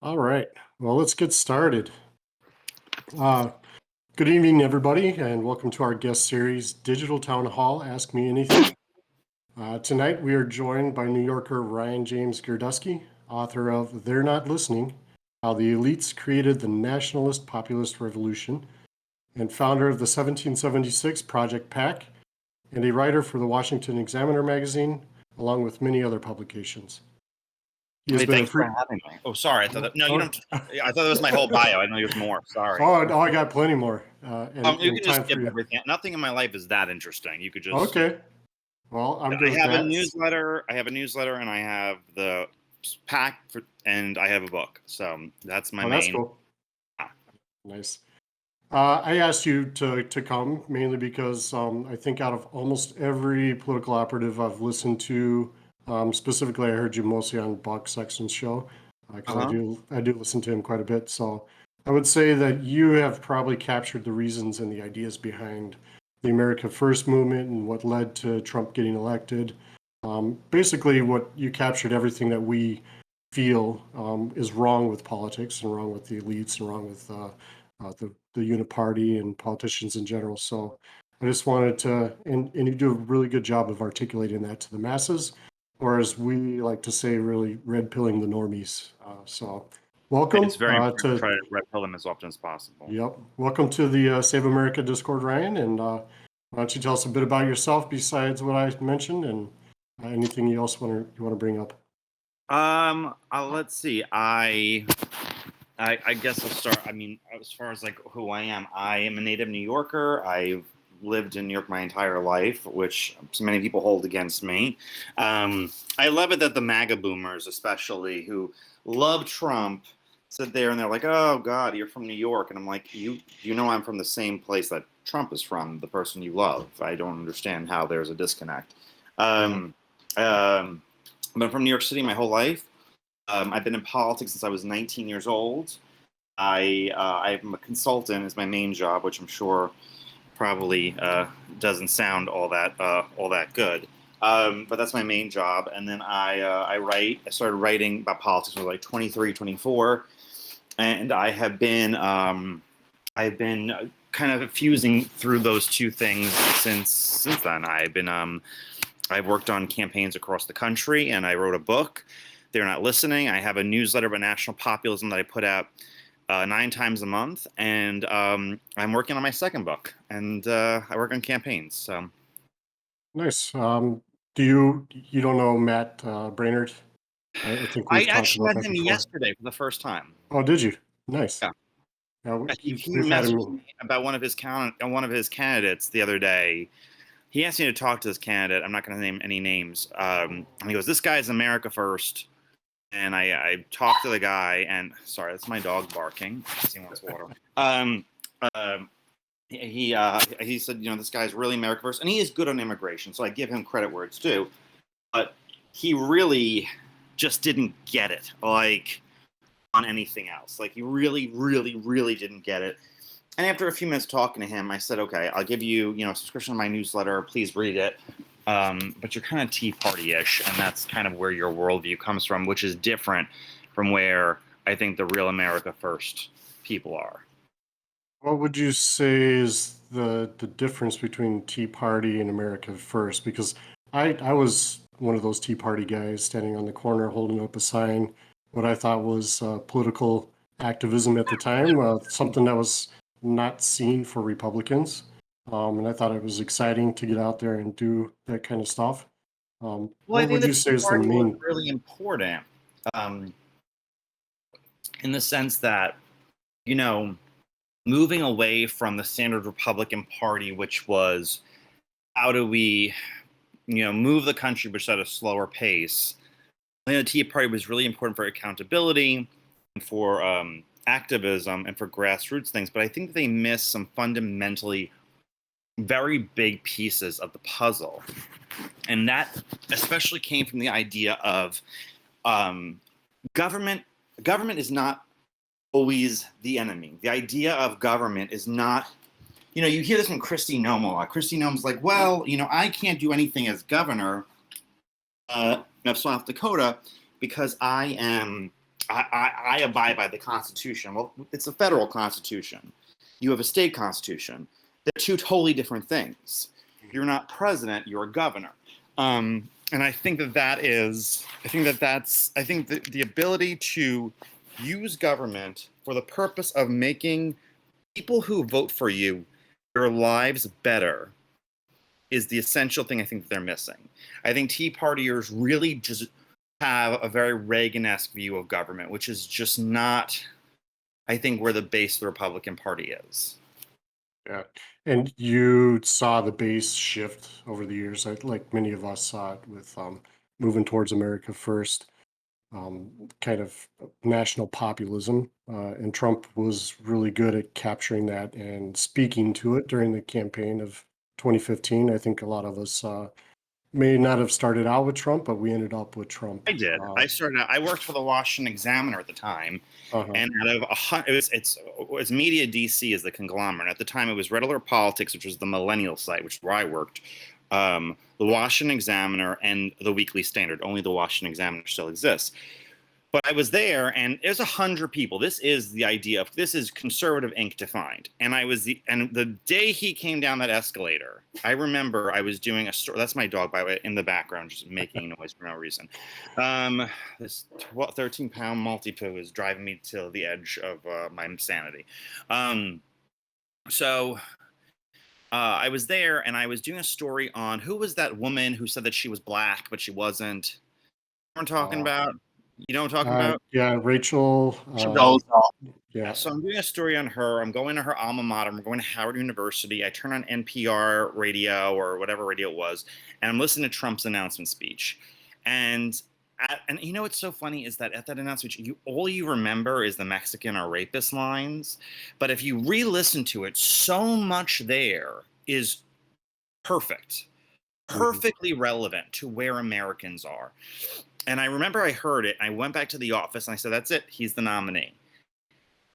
All right. Well, let's get started. Uh, Good evening, everybody, and welcome to our guest series, Digital Town Hall Ask Me Anything. Tonight, we are joined by New Yorker Ryan James Girdusky, author of They're Not Listening: How the Elites Created the Nationalist Populist Revolution, and founder of the 1776 Project PAC, and a writer for the Washington Examiner magazine, along with many other publications. He has Hey, been a thanks for free. having me. Oh, sorry. I thought that. No, you Oh, don't. I thought that was my whole bio. I know there's more. Sorry. I got plenty more, You and can time just for skip you. everything. Nothing in my life is that interesting. You could just. Okay. Well, I'm good I with have a that. newsletter. And I have the pack, and I have a book. So that's my Oh, that's main. cool. Nice. I asked you to come mainly because I think out of almost every political operative I've listened to, specifically, I heard you mostly on Buck Sexton's show because Uh-huh. I do listen to him quite a bit. So I would say that you have probably captured the reasons and the ideas behind the America First movement and what led to Trump getting elected. Basically, what you captured everything that we feel is wrong with politics and wrong with the elites and wrong with the uniparty and politicians in general. So I just wanted to, and you do a really good job of articulating that to the masses, or as we like to say, really red pilling the normies. So welcome It's very important to to, try to red pill them as often as possible. yep, welcome to the Save America Discord, Ryan. And why don't you tell us a bit about yourself besides what I mentioned and anything you else you want to bring up? Let's see. I guess I'll start. I mean, as far as like who I am a native New Yorker. I've lived in New York my entire life, which so many people hold against me. I love it that the MAGA boomers, especially who love Trump, sit there and they're like, "Oh God, you're from New York," and I'm like, "You know, I'm from the same place that Trump is from, the person you love. I don't understand how there's a disconnect." Um, um, but I'm from New York City my whole life. I've been in politics since I was 19 years old. I'm a consultant is my main job, which I'm sure probably doesn't sound all that good. But that's my main job. And then I write. I started writing about politics when I was like 23, 24, and I've been kind of fusing through those two things since then. I've worked on campaigns across the country, and I wrote a book. They're Not Listening. I have a newsletter about national populism that I put out 9 times a month, and I'm working on my second book, and I work on campaigns. So Nice. You don't know Matt Brainerd? I think I we've talked actually about met that him before. yesterday for the first time. Oh, did you? Nice. Yeah, Yeah, he we've had messaged him. me about one of his candidates the other day. He asked me to talk to this candidate. I'm not going to name any names. And he goes, "This guy's America First." And I talked to the guy, and sorry, that's my dog barking. He wants water. He said, you know, this guy's really America First, and he is good on immigration, so I give him credit where it's due. But he really just didn't get it, like on anything else. Like he really, really, really didn't get it. And after a few minutes talking to him, I said, okay, I'll give you, a subscription to my newsletter. Please read it. But you're kind of Tea Party-ish, and that's kind of where your worldview comes from, which is different from where I think the real America First people are. What would you say is the difference between Tea Party and America First? Because I was one of those Tea Party guys standing on the corner holding up a sign, what I thought was political activism at the time, something that was not seen for Republicans. And I thought it was exciting to get out there and do that kind of stuff. Well, I What think would the you say Tea is the Party was main? really important um, in the sense that, you know, moving away from the standard Republican Party, which was how do we, move the country but at a slower pace. I think the Tea Party was really important for accountability and for activism and for grassroots things, but I think they missed some fundamentally very big pieces of the puzzle. And that especially came from the idea of government. Government is not always the enemy. The idea of government is not, you hear this from Kristi Noem a lot. Kristi Noem's like, well, I can't do anything as governor of South Dakota because I am I abide by the Constitution. Well, it's a federal Constitution. You have a state Constitution. They're two totally different things. You're not president, you're a governor. And I think the ability to use government for the purpose of making people who vote for you their lives better is the essential thing I think that they're missing. I think Tea Partiers really just have a very Reagan-esque view of government, which is just not, I think, where the base of the Republican Party is. Yeah. And you saw the base shift over the years, like many of us saw it with moving towards America First, kind of national populism. And Trump was really good at capturing that and speaking to it during the campaign of 2015. I think a lot of us may not have started out with Trump, but we ended up with Trump. I did. I worked for the Washington Examiner at the time, and out of it's Media DC is the conglomerate. At the time, it was Red Alert Politics, which was the millennial site, which is where I worked. The Washington Examiner and the Weekly Standard. Only the Washington Examiner still exists. But I was there, and there's 100 people. This is the idea of this is conservative ink defined. And the day he came down that escalator, I remember I was doing a story. That's my dog, by the way, in the background, just making noise for no reason. This 13-pound multi-poo is driving me to the edge of my insanity. So I was there, and I was doing a story on who was that woman who said that she was black, but she wasn't. You know what I'm talking about? You know what I'm talking about? Yeah, Rachel. Yeah. So I'm doing a story on her. I'm going to her alma mater. I'm going to Howard University. I turn on NPR radio or whatever radio it was, and I'm listening to Trump's announcement speech. And you know what's so funny is that at that announcement speech, all you remember is the Mexican or rapist lines. But if you re-listen to it, so much there is perfectly relevant to where Americans are. And I remember I heard it. I went back to the office and I said, that's it. He's the nominee.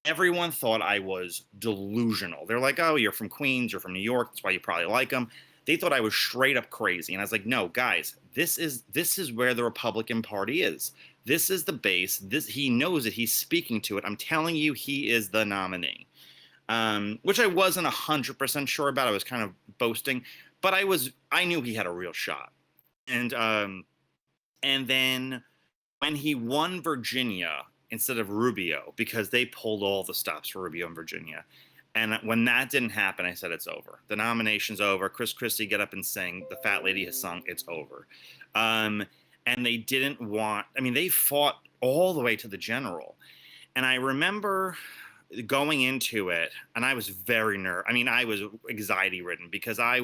Everyone thought I was delusional. They're like, oh, you're from Queens, you're from New York. That's why you probably like him. They thought I was straight up crazy. And I was like, no, guys, this is where the Republican Party is. This is the base. He knows it. He's speaking to it. I'm telling you, he is the nominee, which I wasn't 100% sure about. I was kind of boasting, but I knew he had a real shot. And then when he won Virginia instead of Rubio, because they pulled all the stops for Rubio in Virginia, and when that didn't happen, I said, it's over. The nomination's over. Chris Christie get up and sing. The fat lady has sung. It's over. And they didn't want, they fought all the way to the general. And I remember going into it, and I was very nervous. I was anxiety-ridden because I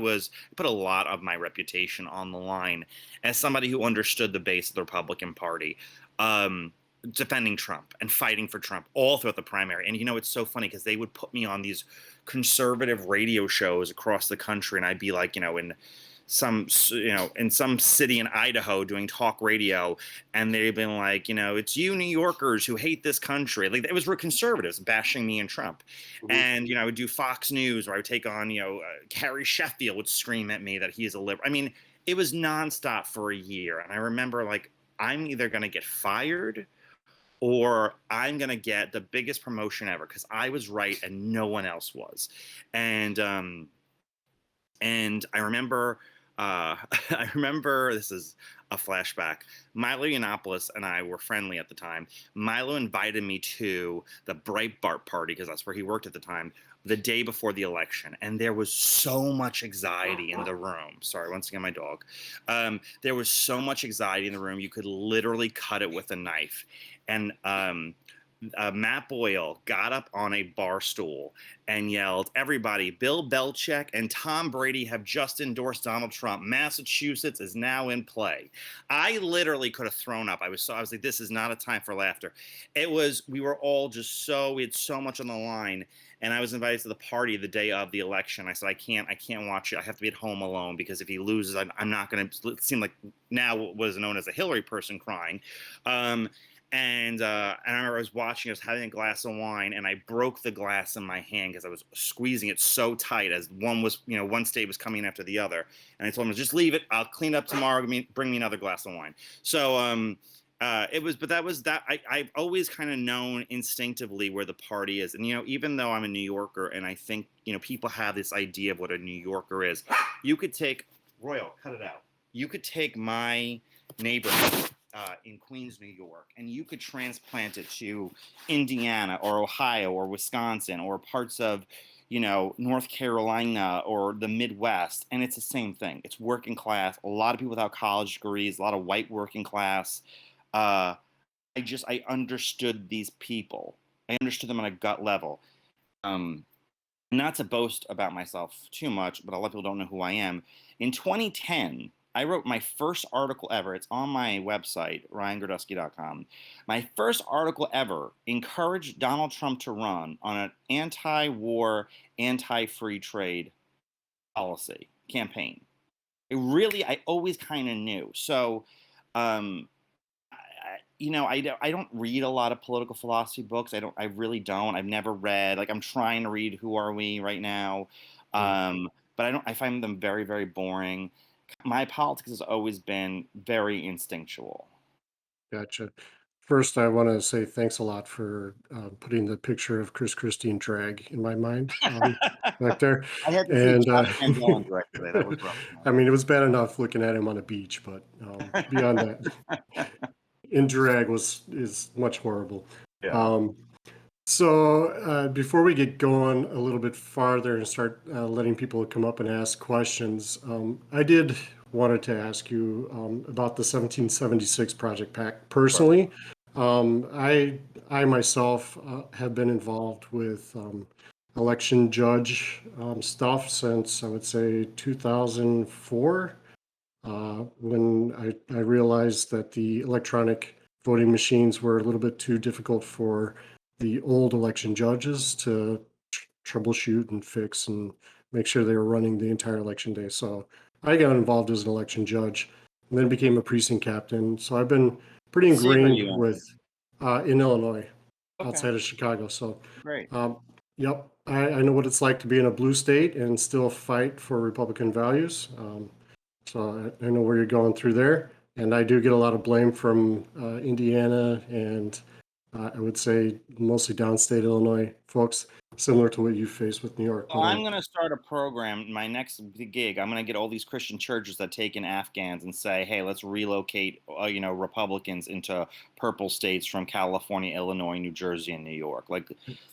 put a lot of my reputation on the line as somebody who understood the base of the Republican Party, defending Trump and fighting for Trump all throughout the primary. And it's so funny because they would put me on these conservative radio shows across the country, and I'd be like, in some city in Idaho doing talk radio, and they've been like, it's you New Yorkers who hate this country. Like, it was conservatives bashing me and Trump. Mm-hmm. And I would do Fox News, or I would take on Harry Sheffield would scream at me that he is a liberal. It was nonstop for a year, and I remember like, I'm either going to get fired or I'm going to get the biggest promotion ever because I was right and no one else was. And I remember this is a flashback. Milo Yiannopoulos and I were friendly at the time. Milo invited me to the Breitbart party, because that's where he worked at the time, the day before the election. And there was so much anxiety in the room. Sorry, once again, my dog. There was so much anxiety in the room. You could literally cut it with a knife. And Matt Boyle got up on a bar stool and yelled, everybody, Bill Belichick and Tom Brady have just endorsed Donald Trump. Massachusetts is now in play. I literally could have thrown up. I was like, this is not a time for laughter. We were all just we had so much on the line. And I was invited to the party the day of the election. I said, I can't watch it. I have to be at home alone, because if he loses, I'm not going to seem like now what is known as a Hillary person crying. And I remember I was watching, I was having a glass of wine, and I broke the glass in my hand because I was squeezing it so tight as one state was coming after the other. And I told him, just leave it. I'll clean up tomorrow. Bring me another glass of wine. So It was, but that was that. I've always kind of known instinctively where the party is, and even though I'm a New Yorker, and I think people have this idea of what a New Yorker is, you could take Royal, cut it out. You could take my neighborhood in Queens, New York, and you could transplant it to Indiana or Ohio or Wisconsin or parts of North Carolina or the Midwest, and it's the same thing. It's working class, a lot of people without college degrees, a lot of white working class. uh, I understood these people. I understood them on a gut level. Um, Not to boast about myself too much, but a lot of people don't know who I am. In 2010, I wrote my first article ever. It's on my website, RyanGirdusky.com. My first article ever encouraged Donald Trump to run on an anti-war, anti-free trade policy campaign. I always kind of knew. So, um, I don't read a lot of political philosophy books. I really don't. I've never read, like, I'm trying to read Who Are We right now. Yeah. But I find them very, very boring. My politics has always been very instinctual. Gotcha. First, I want to say thanks a lot for putting the picture of Chris Christie in drag in my mind back there. I had to see And Josh Van Dalen direct today. That was rough. I mean, it was bad enough looking at him on a beach, but beyond that, in drag is much horrible. Yeah. Um, so before we get going a little bit farther and start letting people come up and ask questions, I did wanted to ask you about the 1776 Project PAC Right. personally. I myself have been involved with election judge stuff since I would say 2004, when I realized that the electronic voting machines were a little bit too difficult for the old election judges to troubleshoot and fix and make sure they were running the entire election day. So I got involved as an election judge and then became a precinct captain. So I've been pretty What state are ingrained you in? with in Illinois, Okay, outside of Chicago. So, great. yep, I know what it's like to be in a blue state and still fight for Republican values. So I know where you're going through there, and I do get a lot of blame from Indiana and I would say mostly downstate Illinois folks, similar to what you face with New York. So But I'm going to start a program. My next gig, I'm going to get all these Christian churches that take in Afghans and say, "Hey, let's relocate, Republicans into purple states from California, Illinois, New Jersey, and New York. Like,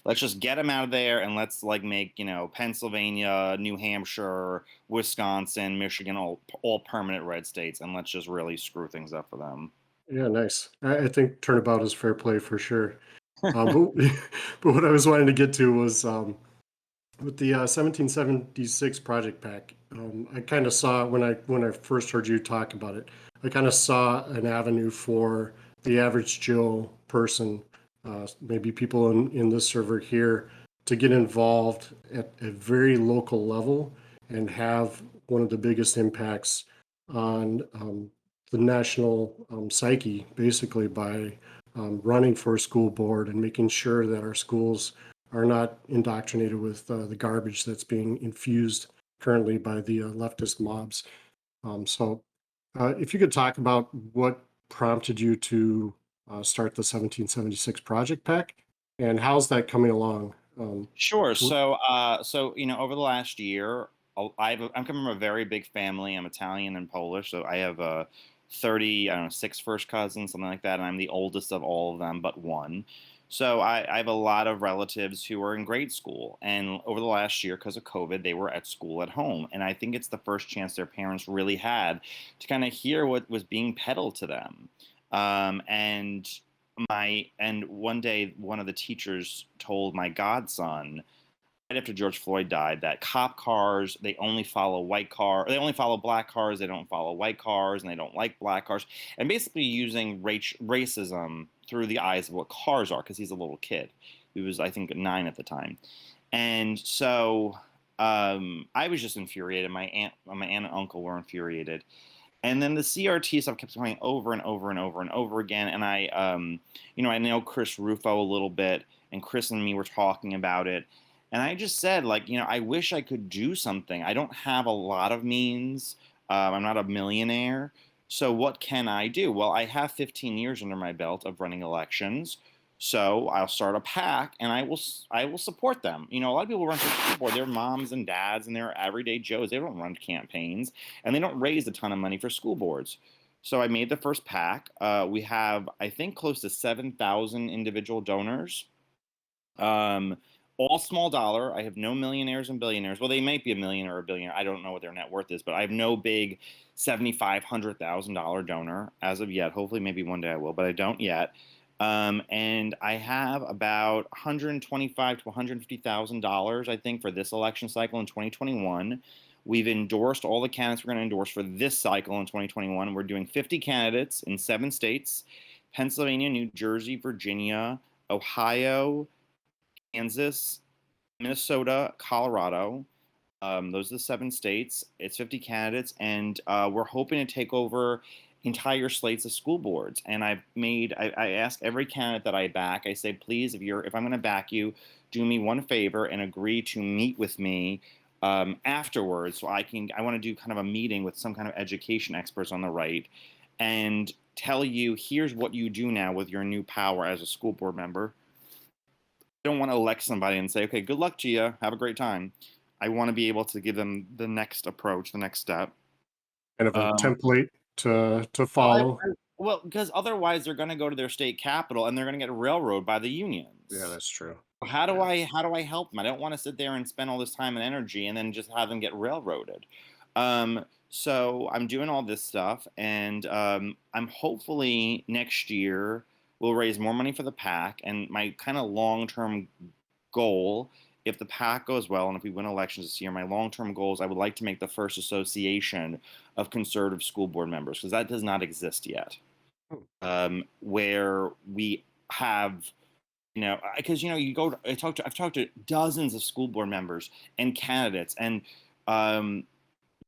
let's just get them out of there and let's like make Pennsylvania, New Hampshire, Wisconsin, Michigan, all permanent red states, and let's just really screw things up for them." yeah, nice. I think turnabout is fair play for sure. But but what I was wanting to get to was with the 1776 project pack. I kind of saw when I first heard you talk about it. I kind of saw an avenue for the average Joe person, maybe people in this server here, to get involved at a very local level and have one of the biggest impacts on the national psyche, basically by running for a school board and making sure that our schools are not indoctrinated with the garbage that's being infused currently by the leftist mobs. So, if you could talk about what prompted you to start the 1776 Project Pack and how's that coming along? Sure. w- So over the last year, I'm coming from a very big family. I'm Italian and Polish, so I have 30, I don't know, six first cousins, something like that, and I'm the oldest of all of them but one. So I have a lot of relatives who are in grade school, and over the last year, because of COVID, they were at school at home, and I think it's the first chance their parents really had to kind of hear what was being peddled to them. And one day one of the teachers told my godson right after George Floyd died that cop cars, they only follow black cars, they don't follow white cars, and they don't like black cars, and basically using racism through the eyes of what cars are, because he's a little kid. He was, I think, 9 at the time. And so I was just infuriated. My aunt and uncle were infuriated. And then the CRT stuff kept going over and over and over and over again. And I know Chris Rufo a little bit, and Chris and me were talking about it. And I just said, like, I wish I could do something. I don't have a lot of means. I'm not a millionaire, So what can I do? Well, I have 15 years under my belt of running elections. So I'll start a PAC and I will support them. A lot of people run for school board. They're moms and dads and they're everyday Joes. They don't run campaigns and they don't raise a ton of money for school boards. So I made the first PAC. We have, I think, close to 7,000 individual donors. Um, all small dollar. I have no millionaires and billionaires. Well, they might be a millionaire or a billionaire. I don't know what their net worth is, but I have no big $7,500,000 donor as of yet. Hopefully, maybe one day I will, but I don't yet. And I have about $125 to $150,000, I think, for this election cycle in 2021. We've endorsed all the candidates we're going to endorse for this cycle in 2021. We're doing 50 candidates in 7 states: Pennsylvania, New Jersey, Virginia, Ohio, Kansas, Minnesota, Colorado. Those are the 7 states. It's 50 candidates, and we're hoping to take over entire slates of school boards. And I ask every candidate that I back. I say, please, if I'm going to back you, do me one favor and agree to meet with me afterwards, so I want to do kind of a meeting with some kind of education experts on the right, and tell you, here's what you do now with your new power as a school board member. Don't want to elect somebody and say, okay, good luck to you, have a great time. I want to be able to give them the next approach, the next step. Kind of a Um, template to well, follow. well, because otherwise they're going to go to their state capital and they're going to get railroaded by the Yeah, unions. that's true. How do Yeah. I help them? I don't want to sit there and spend all this time and energy and then just have them get railroaded. So I'm doing all this stuff, and I'm hopefully next year we'll raise more money for the PAC. And my kind of long term goal, if the PAC goes well and if we win elections this year, my long term goal is I would like to make the first association of conservative school board members, because that does not exist yet, Hmm. where we have, because I've talked to dozens of school board members and candidates, and um,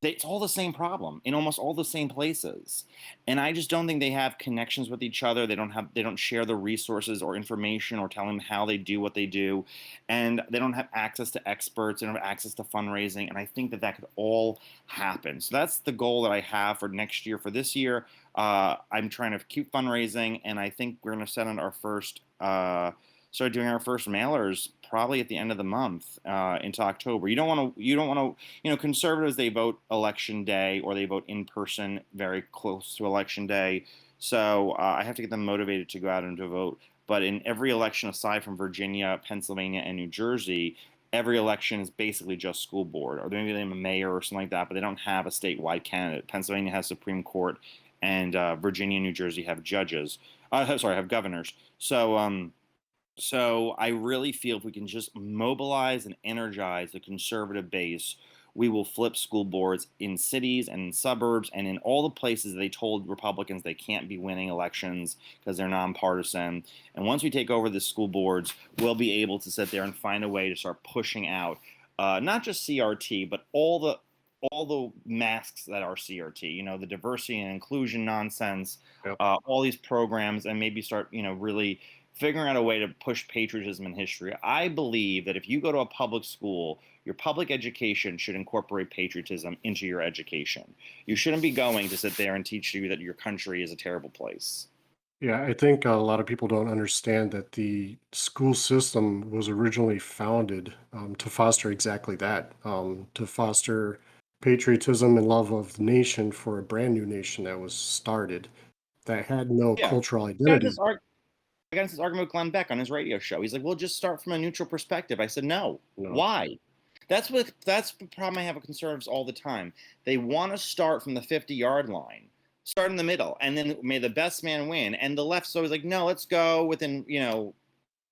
it's all the same problem in almost all the same places, and I just don't think they have connections with each other. They don't share the resources or information or tell them how they do what they do, and they don't have access to experts. They don't have access to fundraising, and I think that could all happen. So that's the goal that I have for next year. For this year, I'm trying to keep fundraising, and I think we're going to set on our first. Start doing our first mailers probably at the end of the month into October. You don't want to. You don't want to. Conservatives, they vote election day or they vote in person very close to election day. So I have to get them motivated to go out and to vote. But in every election, aside from Virginia, Pennsylvania, and New Jersey, every election is basically just school board, or maybe they have a mayor or something like that, but they don't have a statewide candidate. Pennsylvania has Supreme Court, and Virginia and New Jersey have judges. Have governors. So I really feel if we can just mobilize and energize the conservative base, we will flip school boards in cities and in suburbs and in all the places they told Republicans they can't be winning elections because they're nonpartisan. And once we take over the school boards, we'll be able to sit there and find a way to start pushing out not just CRT, but all the masks that are CRT. The diversity and inclusion nonsense, Yep. all these programs, and maybe start really figuring out a way to push patriotism in history. I believe that if you go to a public school, your public education should incorporate patriotism into your education. You shouldn't be going to sit there and teach you that your country is a terrible place. Yeah, I think a lot of people don't understand that the school system was originally founded to foster exactly that, to foster patriotism and love of the nation for a brand new nation that was started that had no Yeah. cultural I got identity. this argument with Glenn Beck on his radio show. He's like, "Well, just start from a neutral perspective." I said, "No. No, Why?" That's the problem I have with conservatives all the time. They want to start from the 50-yard line, start in the middle, and then may the best man win. And the left's always like, "No, let's go within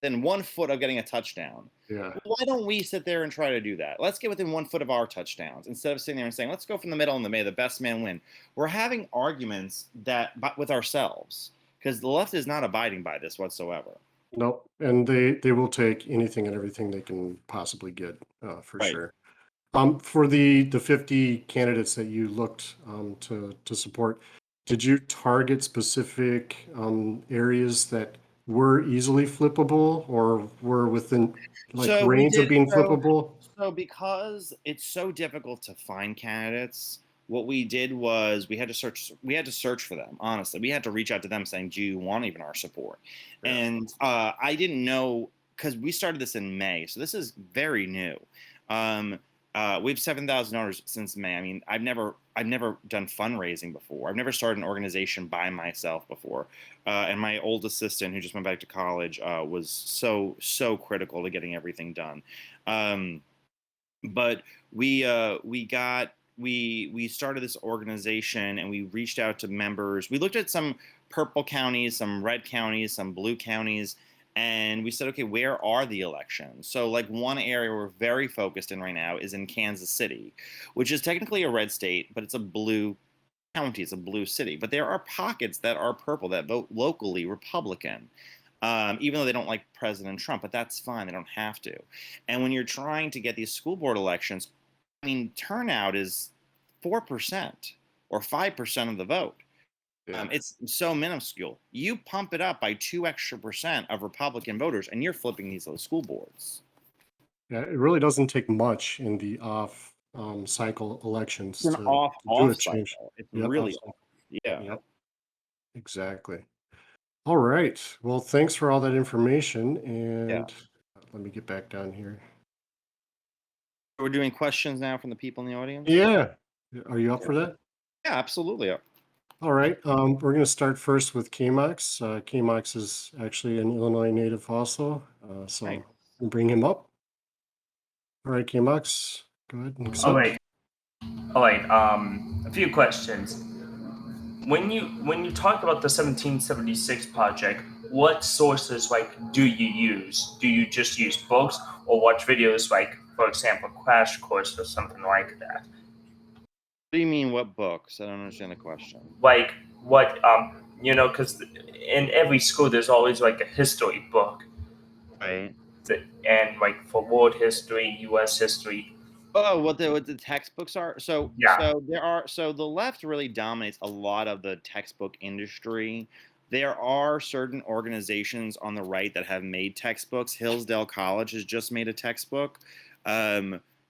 1 foot of getting a touchdown." yeah, Well, why don't we sit there and try to do that? Let's get within 1 foot of our touchdowns instead of sitting there and saying, "Let's go from the middle and may the best man win." We're having arguments with ourselves because the left is not abiding by this whatsoever. nope. And they will take anything and everything they can possibly get, for Right. sure. For the 50 candidates that you looked to support, did you target specific areas that were easily flippable or were within like So we range of did being so flippable? so because it's so difficult to find candidates, what we did was we had to search for them. Honestly, we had to reach out to them saying, do you want even our support? Yeah. And I didn't know, because we started this in May, so this is very new. We have 7,000 donors since May. I mean, I've never done fundraising before. I've never started an organization by myself before. And my old assistant, who just went back to college, was so critical to getting everything done. But we started this organization, and we reached out to members. We looked at some purple counties, some red counties, some blue counties, and we said, okay, where are the elections? So like one area we're very focused in right now is in Kansas City, which is technically a red state, but it's a blue county, it's a blue city. But there are pockets that are purple that vote locally Republican. Even though they don't like President Trump, but that's fine. They don't have to. And when you're trying to get these school board elections, I mean, turnout is 4% or 5% of the vote. Yeah. It's so minuscule. You pump it up by 2% of Republican voters, and you're flipping these school boards. Yeah, it really doesn't take much in the off cycle elections It's an off do a cycle. change. It's Yep, really off cycle. yeah. Yep, exactly. All right. Well, thanks for all that information. And let me get back down here. We're doing questions now from the people in the audience. Yeah. Are you up for that? Yeah, absolutely. All right. We're going to start first with KMOX. KMOX is actually an Illinois native also. So Right. we'll bring him up. All right, KMOX, go ahead and accept. All right. A few questions. When you talk about the 1776 project, what sources do you use? Do you just use books or watch videos for example, Crash Course or something like that? What do you mean, what books? I don't understand the question. What because in every school there's always a history book, right? And for world history, U.S. history. Oh, what the textbooks are? So the left really dominates a lot of the textbook industry. There are certain organizations on the right that have made textbooks. Hillsdale College has just made a textbook.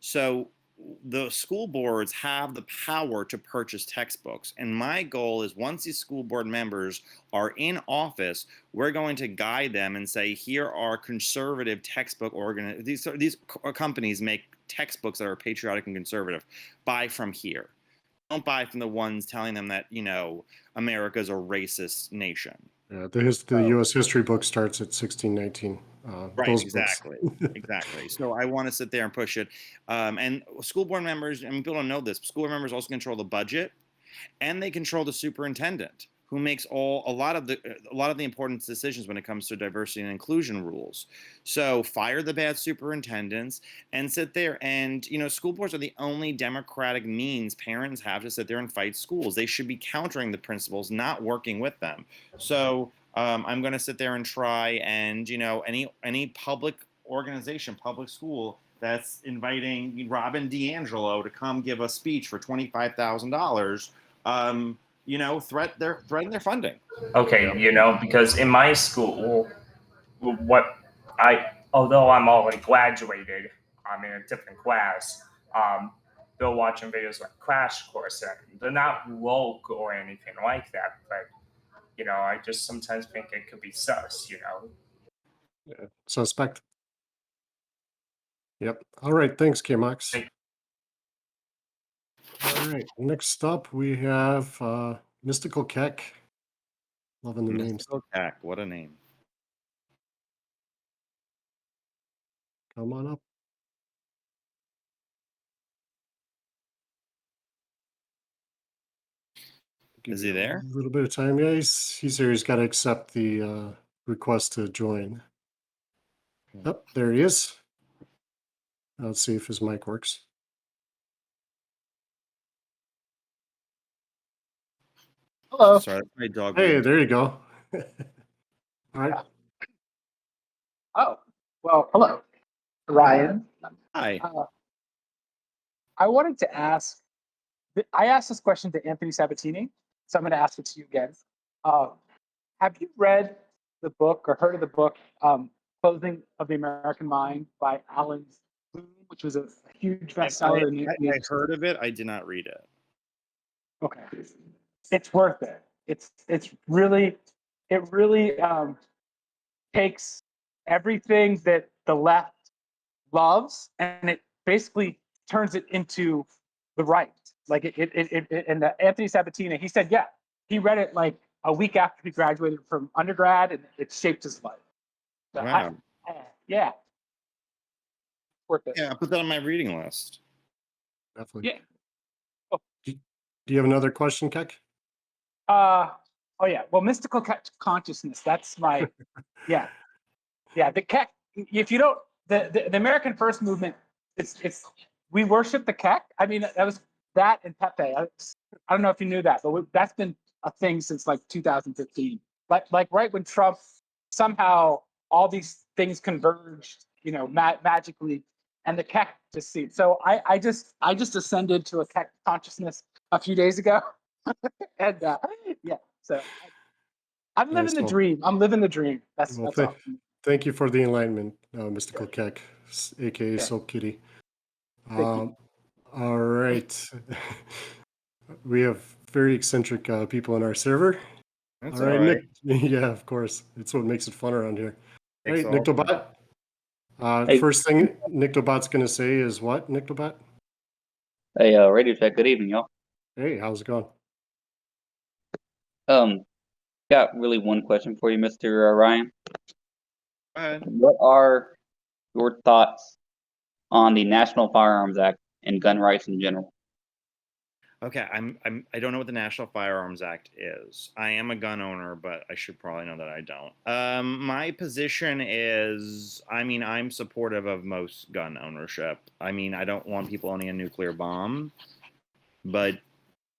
So the school boards have the power to purchase textbooks. And my goal is, once these school board members are in office, we're going to guide them and say, here are conservative textbook these companies make textbooks that are patriotic and conservative. Buy from here. Don't buy from the ones telling them that, America's a racist nation. Yeah, the U.S. history book starts at 1619. Right, those exactly. Exactly. So I want to sit there and push it. And school board members, I mean, people don't know this, school board members also control the budget, and they control the superintendent, who makes a lot of the important decisions when it comes to diversity and inclusion rules. So fire the bad superintendents and sit there. And school boards are the only democratic means parents have to sit there and fight schools. They should be countering the principals, not working with them. So I'm going to sit there and try, and any public organization, public school that's inviting Robin DiAngelo to come give a speech for $25,000. Threaten their funding. Okay, because in my school, although I'm already graduated, I'm in a different class. They're watching videos like Crash Course, and they're not woke or anything like that, but I just sometimes think it could be sus. Yeah, suspect. Yep. All right. Thanks, KMOX. All right. Next up, we have Mystical Keck. Loving the names. Mystical Keck, what a name. Come on up. Is he there? A little bit of time. Yeah, he's here. He's got to accept the request to join. Yep, there he is. Let's see if his mic works. Hello. Sorry, my dog. Hey, there you go. All right. Oh, well, hello, Ryan. Hi. I wanted to ask, I asked this question to Anthony Sabatini, so I'm going to ask it to you again. Have you read the book or heard of the book, Closing of the American Mind by Alan Bloom, which was a huge bestseller? I heard of it. I did not read it. Okay. It's worth it. It really takes everything that the left loves and it basically turns it into the right. Like and Anthony Sabatini, he said, yeah, he read it like a week after he graduated from undergrad, and it shaped his life. So Wow. Yeah, worth it. Yeah, I'll put that on my reading list. Definitely. Yeah. Do you have another question, Keck? Oh yeah. Well, mystical consciousness. That's my yeah. The Keck. If you don't, the American First movement. It's we worship the Keck. I mean, that was that and Pepe. I don't know if you knew that, but that's been a thing since like 2015. Like right when Trump somehow all these things converged, magically, and the Keck just seemed. So I just ascended to a Keck consciousness a few days ago, and yeah. So I'm living Nice. the dream. I'm living the dream. That's all. Thank you for the enlightenment, Mystical Keck, aka Soap Kitty. Thank you. All right. We have very eccentric people in our server. That's all right, Nick. Yeah, of course. It's what makes it fun around here. All right, Nictobot. Hey. First thing Nictobot's going to say is what, Nictobot? Hey, Radio Tech, good evening, y'all. Hey, how's it going? Got really one question for you, Mr. Ryan. Go ahead. What are your thoughts on the National Firearms Act and gun rights in general? Okay, I don't know what the National Firearms Act is. I am a gun owner, but I should probably know that I don't. My position is, I'm supportive of most gun ownership. I don't want people owning a nuclear bomb, but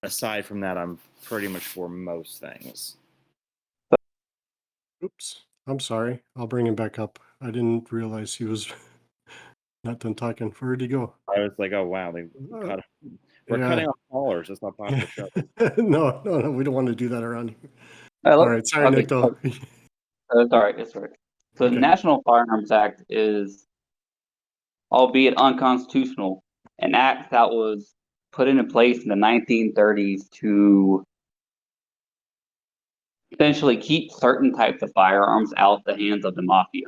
aside from that, I'm pretty much for most things. Oops, I'm sorry. I'll bring him back up. I didn't realize he was not done talking. Where'd he go? I was like, oh wow, we're cutting off callers. That's not part of the show. No, we don't want to do that around here. All right, sorry, Nick. Though. It's all right. It's all right. So Okay. the National Firearms Act is, albeit unconstitutional, an act that was put into place in the 1930s to essentially keep certain types of firearms out the hands of the mafia,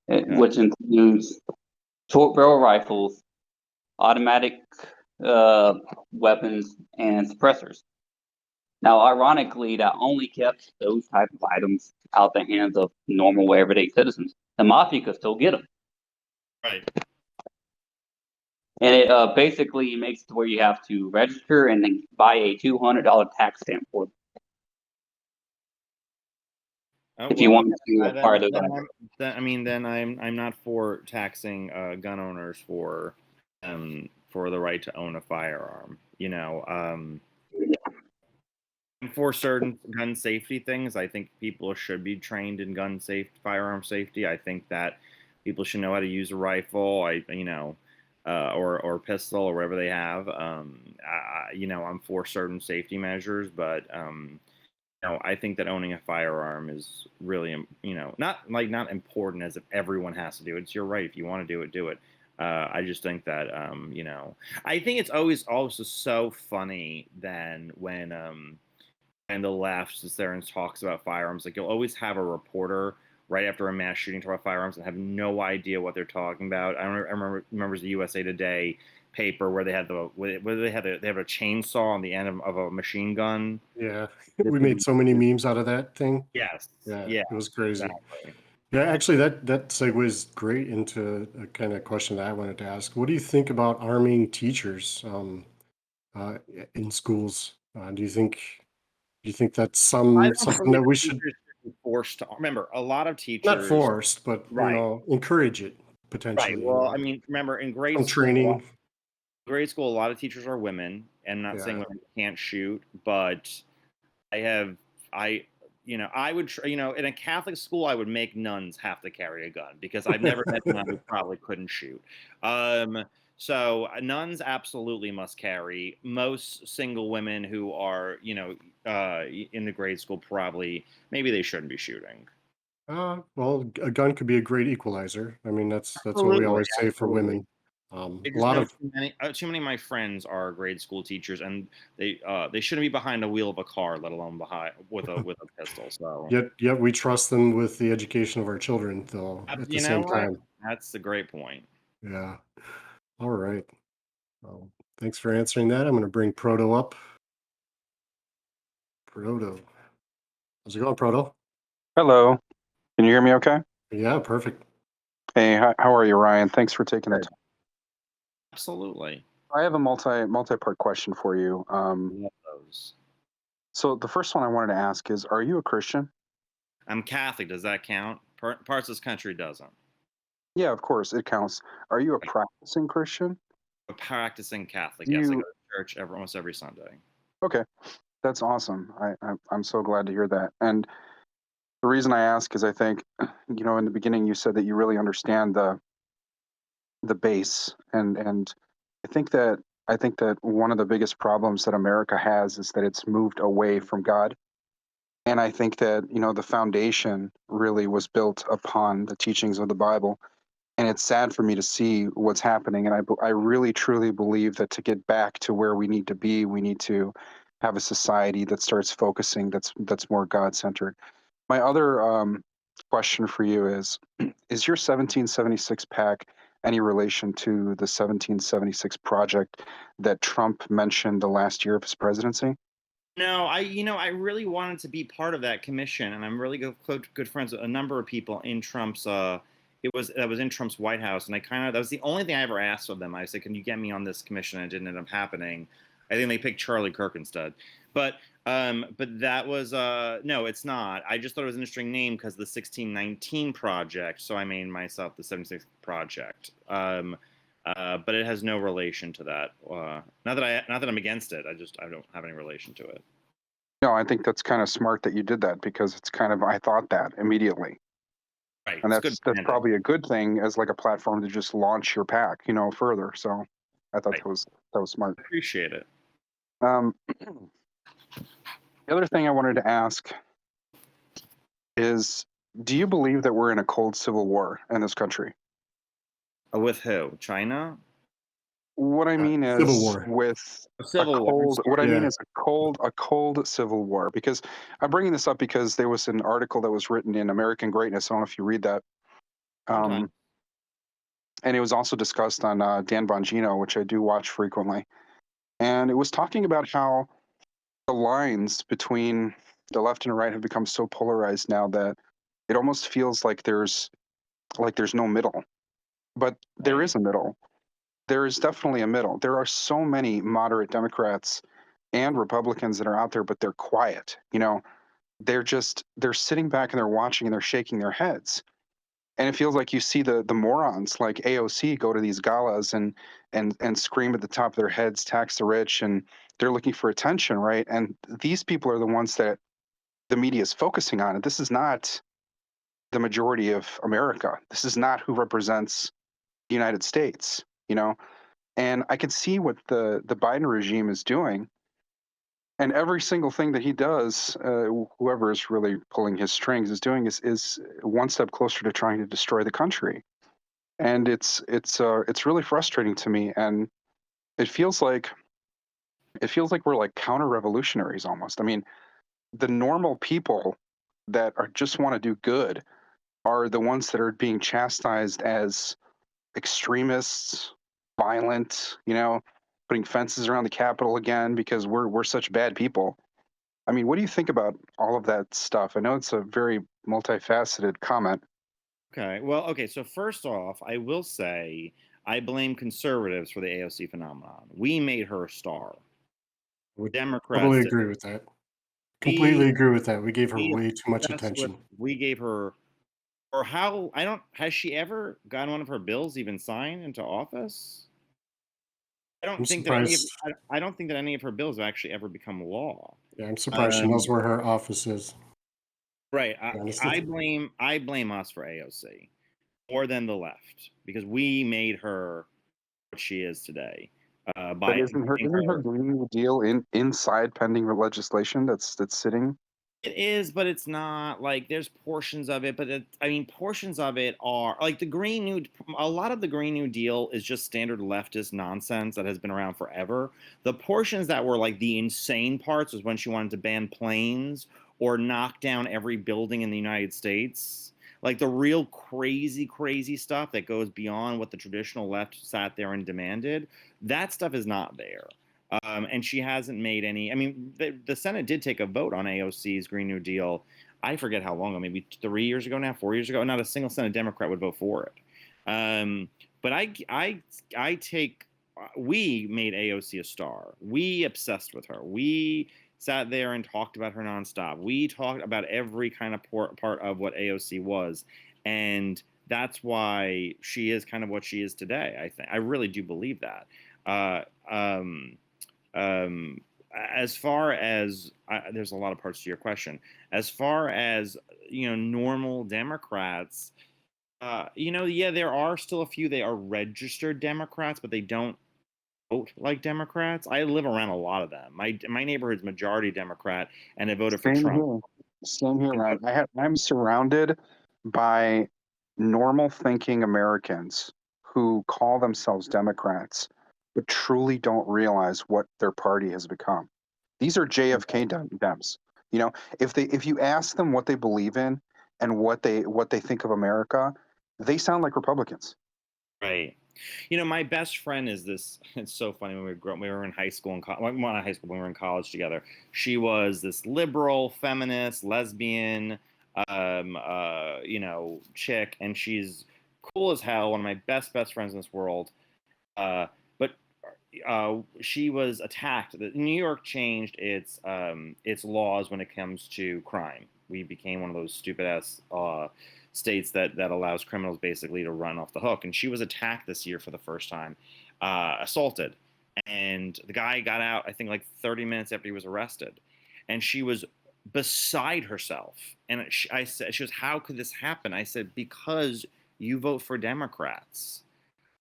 which includes short barrel rifles, automatic weapons, and suppressors. Now, ironically, that only kept those type of items out the hands of normal, everyday citizens. The mafia could still get them. Right. And it basically makes it to where you have to register and then buy a $200 tax stamp for them. If you want to acquire those items. Then I'm not for taxing gun owners for the right to own a firearm. For certain gun safety things, I think people should be trained in firearm safety. I think that people should know how to use a rifle, or pistol or whatever they have. I'm for certain safety measures, but I think that owning a firearm is really, not important as if everyone has to do it. It's your right. If you want to do it, do it. I just think that, I think it's always also so funny then when the left sits there and talks about firearms. Like, you'll always have a reporter right after a mass shooting talk about firearms and have no idea what they're talking about. I remember the USA Today paper where they had they have a chainsaw on the end of a machine gun. Yeah, we made so many memes out of that thing. Yes. Yeah, it was crazy. Exactly. Yeah, actually, that segues great into a kind of question that I wanted to ask. What do you think about arming teachers in schools? Do you think that's something that we should be forced to? Remember, a lot of teachers, not forced, but right, encourage it potentially. Right. Well, remember in grade some school, training. A lot of teachers are women, and I'm not saying women can't shoot, but I would, in a Catholic school, I would make nuns have to carry a gun because I've never met a nun who probably couldn't shoot. So nuns absolutely must carry. Most single women who are, in the grade school, maybe they shouldn't be shooting. Well, a gun could be a great equalizer. That's what we Absolutely, always say for women. A Because lot of too many of my friends are grade school teachers, and they shouldn't be behind the wheel of a car, let alone behind with a pistol. So yet we trust them with the education of our children, though. At the you know same what? time, That's a great point. yeah. All right. Well, thanks for answering that. I'm going to bring Proto up. Proto, how's it going, Proto? Hello. Can you hear me okay? Yeah, perfect. Hey, how are you, Ryan? Thanks for taking the time. Absolutely. I have a multi-part question for you. Love those. So the first one I wanted to ask is, are you a Christian? I'm Catholic. Does that count? Parts of this country doesn't. Yeah, of course, it counts. Are you a practicing Christian? A practicing Catholic. Do Yes, I you- go to church almost every Sunday. Okay, that's awesome. I'm so glad to hear that. And the reason I ask is I think, in the beginning you said that you really understand the base, and I think that one of the biggest problems that America has is that it's moved away from God. And I think that, the foundation really was built upon the teachings of the Bible. And it's sad for me to see what's happening. And I really, truly believe that to get back to where we need to be, we need to have a society that starts focusing, that's more God centered. My other question for you is your 1776 pack any relation to the 1776 project that Trump mentioned the last year of his presidency? No, I really wanted to be part of that commission, and I'm really good friends with a number of people in Trump's. That was in Trump's White House, and that was the only thing I ever asked of them. I said, "Can you get me on this commission?" And it didn't end up happening. I think they picked Charlie Kirk instead. But that was no, it's not. I just thought it was an interesting name because the 1619 project. So I named myself the 76 project. But it has no relation to that. Not that I'm against it. I don't have any relation to it. No, I think that's kind of smart that you did that because it's kind of I thought that immediately. Right. And it's that's good probably a good thing as like a platform to just launch your pack, further. So I thought Right. that was smart. Appreciate it. The other thing I wanted to ask is, do you believe that we're in a cold civil war in this country? With who? China? What I mean is Civil War. with A civil war. cold. What I mean Yeah. is a cold civil war. Because I'm bringing this up because there was an article that was written in American Greatness. I don't know if you read that. Sometimes. And it was also discussed on Dan Bongino, which I do watch frequently. And it was talking about how the lines between the left and the right have become so polarized now that it almost feels like there's no middle. But there is a middle. There is definitely a middle. There are so many moderate Democrats and Republicans that are out there, but they're quiet. They're sitting back and they're watching and they're shaking their heads. And it feels like you see the morons like AOC go to these galas and scream at the top of their heads, tax the rich, and they're looking for attention, right? And these people are the ones that the media is focusing on. And this is not the majority of America. This is not who represents the United States, And I can see what the Biden regime is doing. And every single thing that he does, whoever is really pulling his strings is doing is one step closer to trying to destroy the country. And it's really frustrating to me. And it feels like we're like counter revolutionaries almost. I mean, the normal people that are just want to do good are the ones that are being chastised as extremists, violent, putting fences around the Capitol again because we're such bad people. I mean, what do you think about all of that stuff? I know it's a very multifaceted comment. Okay. Well, okay. So first off, I will say I blame conservatives for the AOC phenomenon. We made her a star. Would Democrats totally did. agree with that. Completely agree with that. We gave her we way too much obsessed with- attention. We gave her, or how, has she ever gotten one of her bills even signed into office? I don't I'm think that any of, surprised. I don't think that any of her bills have actually ever become law. Yeah, I'm surprised she knows where her office is. Right. Honestly. I blame us for AOC more than the left because we made her what she is today. But By isn't her Green New Deal inside pending legislation that's sitting? It is, but it's not. Like, there's portions of it, but portions of it are like the Green New. A lot of the Green New Deal is just standard leftist nonsense that has been around forever. The portions that were like the insane parts was when she wanted to ban planes or knock down every building in the United States. Like the real crazy, crazy stuff that goes beyond what the traditional left sat there and demanded. That stuff is not there. And she hasn't made any. I mean, the Senate did take a vote on AOC's Green New Deal. I forget how long ago, maybe 3 years ago now, 4 years ago. Not a single Senate Democrat would vote for it. But I take. We made AOC a star. We obsessed with her. We sat there and talked about her nonstop. We talked about every kind of part of what AOC was, and that's why she is kind of what she is today. I think I really do believe that. As far as there's a lot of parts to your question. As far as normal Democrats, yeah, there are still a few. They are registered Democrats, but they don't vote like Democrats. I live around a lot of them. My neighborhood's majority Democrat, and they voted for Trump. Same here, Ryan. I'm surrounded by normal thinking Americans who call themselves Democrats, but truly don't realize what their party has become. These are JFK Dems. If you ask them what they believe in and what they think of America, they sound like Republicans. Right. My best friend is this. It's so funny when we were in high school and when we were in college together. She was this liberal, feminist, lesbian, chick, and she's cool as hell. One of my best friends in this world. But she was attacked. New York changed its laws when it comes to crime. We became one of those stupid ass states that allows criminals basically to run off the hook. And she was attacked this year for the first time, assaulted, and the guy got out I think like 30 minutes after he was arrested, and she was beside herself. And I said, she goes, "How could this happen?" I said, "Because you vote for Democrats.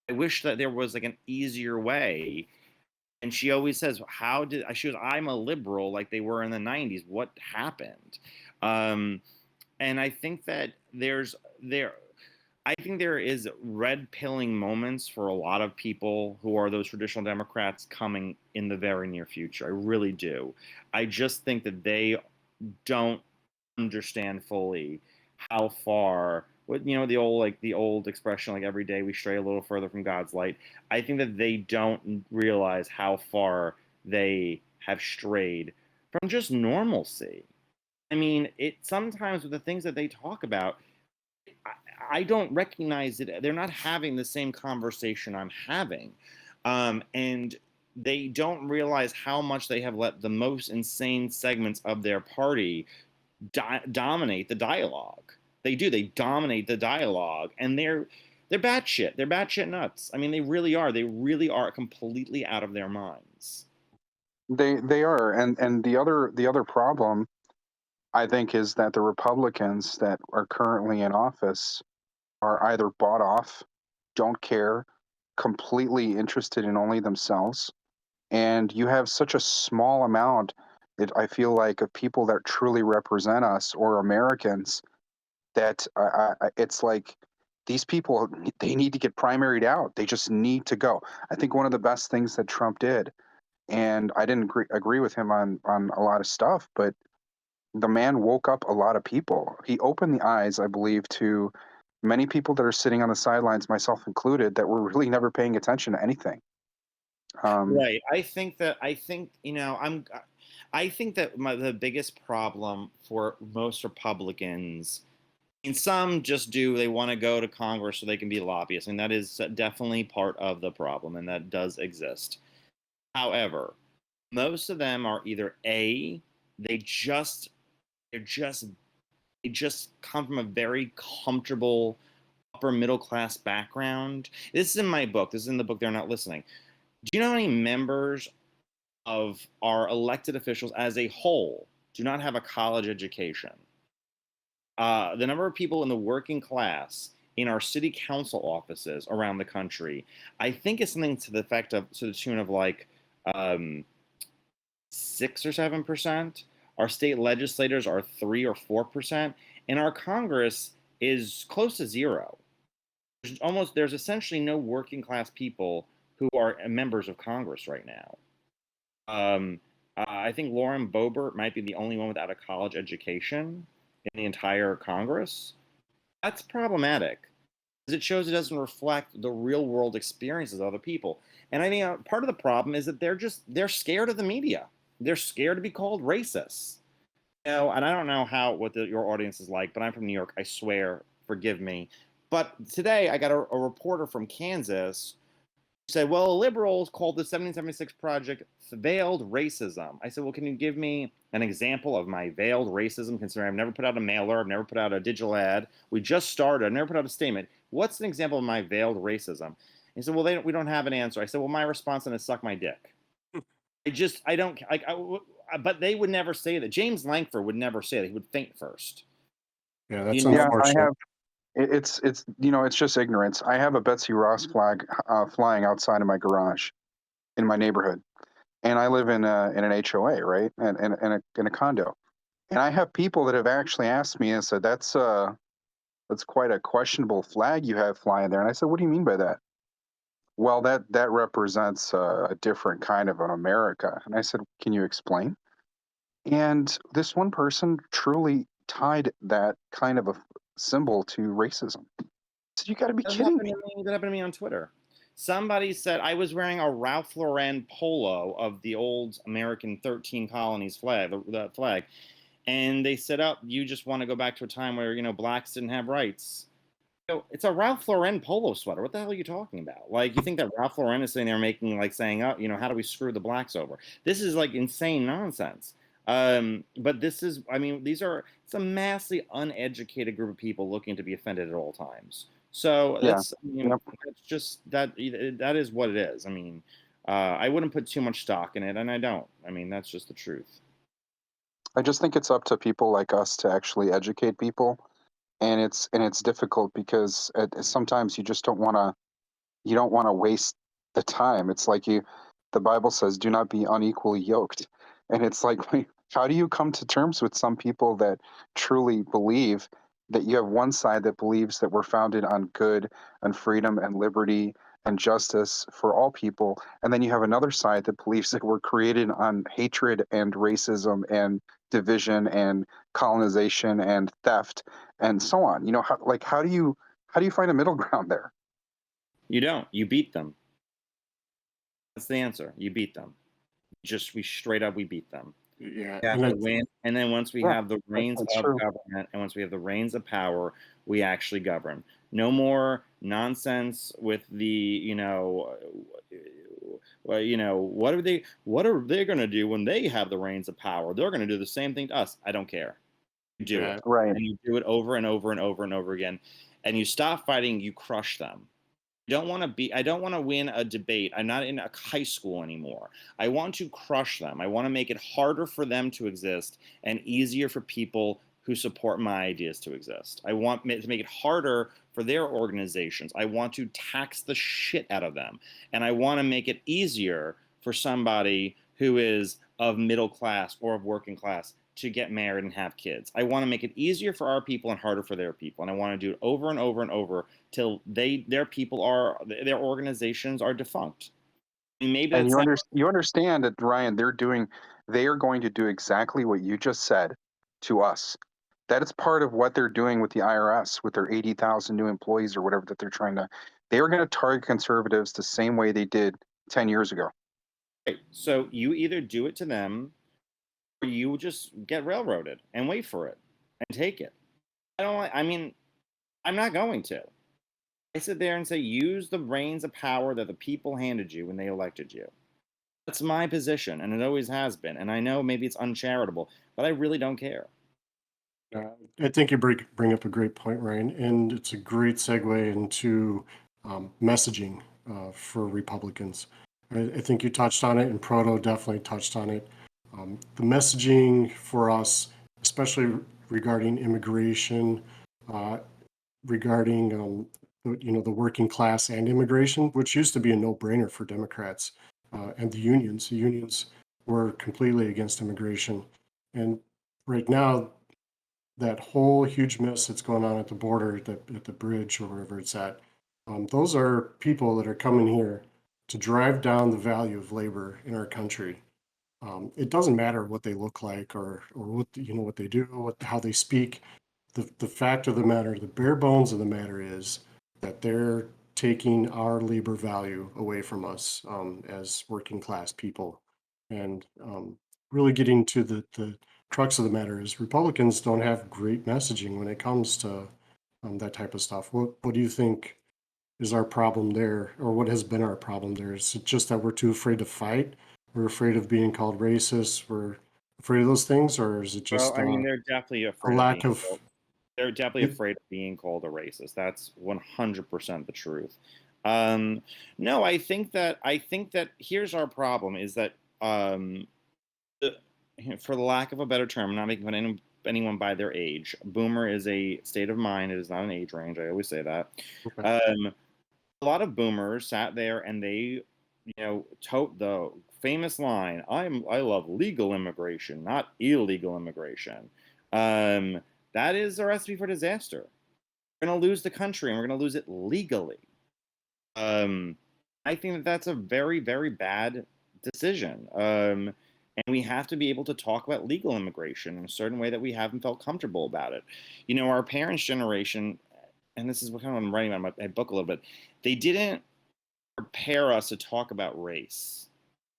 I wish that there was like an easier way." And she always says, she goes, "I'm a liberal like they were in the 90s. What happened?" And I think that there is red pilling moments for a lot of people who are those traditional Democrats coming in the very near future. I really do. I just think that they don't understand fully how far, the old expression, like every day we stray a little further from God's light. I think that they don't realize how far they have strayed from just normalcy. I mean, sometimes with the things that they talk about, I don't recognize it. They're not having the same conversation I'm having. And they don't realize how much they have let the most insane segments of their party dominate the dialogue. They do. They dominate the dialogue, and they're batshit. They're batshit nuts. I mean, they really are. They really are completely out of their minds. They are, and the other problem, I think, is that the Republicans that are currently in office are either bought off, don't care, completely interested in only themselves, and you have such a small amount, I feel like, of people that truly represent us or Americans, that it's like these people, they need to get primaried out. They just need to go. I think one of the best things that Trump did, and I didn't agree with him on a lot of stuff, but the man woke up a lot of people. He opened the eyes, I believe, to many people that are sitting on the sidelines, myself included, that were really never paying attention to anything. Right. I think that the biggest problem for most Republicans, and some just they want to go to Congress so they can be lobbyists, and that is definitely part of the problem, and that does exist. However, most of them are either they just come from a very comfortable upper middle class background. This is in my book. This is in the book They're Not Listening. Do you know how many members of our elected officials as a whole do not have a college education? The number of people in the working class in our city council offices around the country, I think is something to the tune of like 6 or 7% Our state legislators are 3 or 4%, and our Congress is close to zero. There's essentially no working class people who are members of Congress right now. I think Lauren Boebert might be the only one without a college education in the entire Congress. That's problematic because it shows it doesn't reflect the real world experiences of other people. And I think part of the problem is that they're scared of the media. They're scared to be called racists. And I don't know what your audience is like, but I'm from New York. I swear, forgive me. But today I got a reporter from Kansas who said, well, liberals called the 1776 Project veiled racism. I said, well, can you give me an example of my veiled racism, considering I've never put out a mailer, I've never put out a digital ad, we just started, I've never put out a statement. What's an example of my veiled racism? He said, well, we don't have an answer. I said, well, my response then is suck my dick. But they would never say that. James Lankford would never say that. He would think first. Yeah, that's Yeah, unfortunate. I have. It's it's just ignorance. I have a Betsy Ross flag flying outside of my garage in my neighborhood, and I live in an HOA, right, and in a condo, and I have people that have actually asked me and said that's quite a questionable flag you have flying there, and I said, what do you mean by that? Well, that represents a different kind of an America, and I said, can you explain? And this one person truly tied that kind of a symbol to racism. So you got to be kidding me. That happened to me on Twitter. Somebody said I was wearing a Ralph Lauren polo of the old American 13 colonies flag, the flag. And they said, oh, you just want to go back to a time where, blacks didn't have rights. It's a Ralph Lauren polo sweater. What the hell are you talking about? Like, you think that Ralph Lauren is sitting there saying, oh, how do we screw the blacks over? This is like insane nonsense. But it's a massively uneducated group of people looking to be offended at all times. So that's just that is what it is. I wouldn't put too much stock in it, and I don't. That's just the truth. I just think it's up to people like us to actually educate people, and it's difficult because sometimes you just don't want to waste the time. It's like the Bible says, "Do not be unequally yoked," and it's like, how do you come to terms with some people that truly believe that you have one side that believes that we're founded on good and freedom and liberty and justice for all people, and then you have another side that believes that we're created on hatred and racism and division and colonization and theft and so on? How do you find a middle ground there? You don't. You beat them. That's the answer. You beat them. We straight up beat them. Yeah, and then once we have the reins of government, and once we have the reins of power, we actually govern. No more nonsense with the what are they going to do when they have the reins of power? They're going to do the same thing to us. I don't care. You do it, right? And you do it over and over and over and over again, and you stop fighting. You crush them. I don't want to win a debate. I'm not in a high school anymore. I want to crush them. I want to make it harder for them to exist and easier for people who support my ideas to exist. I want to make it harder for their organizations. I want to tax the shit out of them. And I want to make it easier for somebody who is of middle class or of working class to get married and have kids. I want to make it easier for our people and harder for their people. And I want to do it over and over and over till their organizations are defunct. Maybe and you understand that, Ryan, they are going to do exactly what you just said to us. That is part of what they're doing with the IRS, with their 80,000 new employees or whatever that they are going to target conservatives the same way they did 10 years ago. Right. So you either do it to them, you just get railroaded and wait for it and take it. I'm not going to. I sit there and say, use the reins of power that the people handed you when they elected you. That's my position, and it always has been. And I know maybe it's uncharitable, but I really don't care. I think you bring up a great point, Ryan, and it's a great segue into messaging for Republicans. I think you touched on it, and Proto definitely touched on it. The messaging for us, especially regarding immigration, regarding the working class and immigration, which used to be a no-brainer for Democrats and the unions. The unions were completely against immigration. And right now, that whole huge mess that's going on at the border, at the bridge or wherever it's at, those are people that are coming here to drive down the value of labor in our country. It doesn't matter what they look like or what what they do, how they speak. The fact of the matter, the bare bones of the matter is that they're taking our labor value away from us as working class people. And really getting to the crux of the matter is Republicans don't have great messaging when it comes to that type of stuff. What do you think is our problem there, or what has been our problem there? Is it just that we're too afraid to fight? We're afraid of being called racist. We're afraid of those things, or is it just Well, I mean, they're definitely a afraid lack of of? being. They're definitely afraid of being called a racist. That's 100% the truth. No, I think that here's our problem: is that the, for the lack of a better term, I'm not making fun of anyone by their age. Boomer is a state of mind. It is not an age range. I always say that. Okay. A lot of boomers sat there and they, tote the famous line, I love legal immigration, not illegal immigration." That is a recipe for disaster. We're going to lose the country and we're going to lose it legally. I think that that's a very, very bad decision. And we have to be able to talk about legal immigration in a certain way that we haven't felt comfortable about it. Our parents' generation, and this is what kind of I'm writing about my book a little bit, they didn't prepare us to talk about race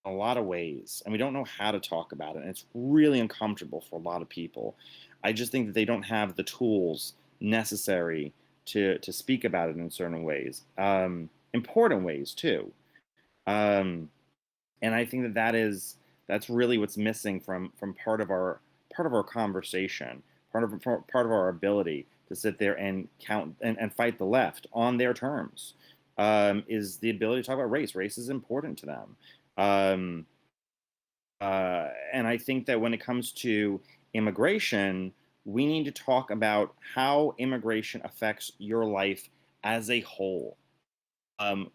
in a lot of ways, and we don't know how to talk about it, and it's really uncomfortable for a lot of people. I just think that they don't have the tools necessary to speak about it in certain ways, important ways too. Um, and I think that's really what's missing from part of our conversation, part of our ability to sit there and count and fight the left on their terms, is the ability to talk about race. Race is important to them. Um, and I think that when it comes to immigration, we need to talk about how immigration affects your life as a whole. Um,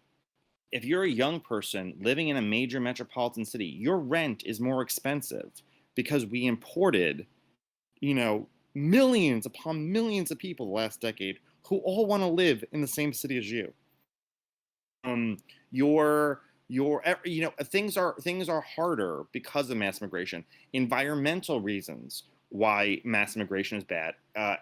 if you're a young person living in a major metropolitan city, your rent is more expensive because we imported, millions upon millions of people the last decade who all want to live in the same city as you. Things are harder because of mass immigration. Environmental reasons why mass immigration is bad.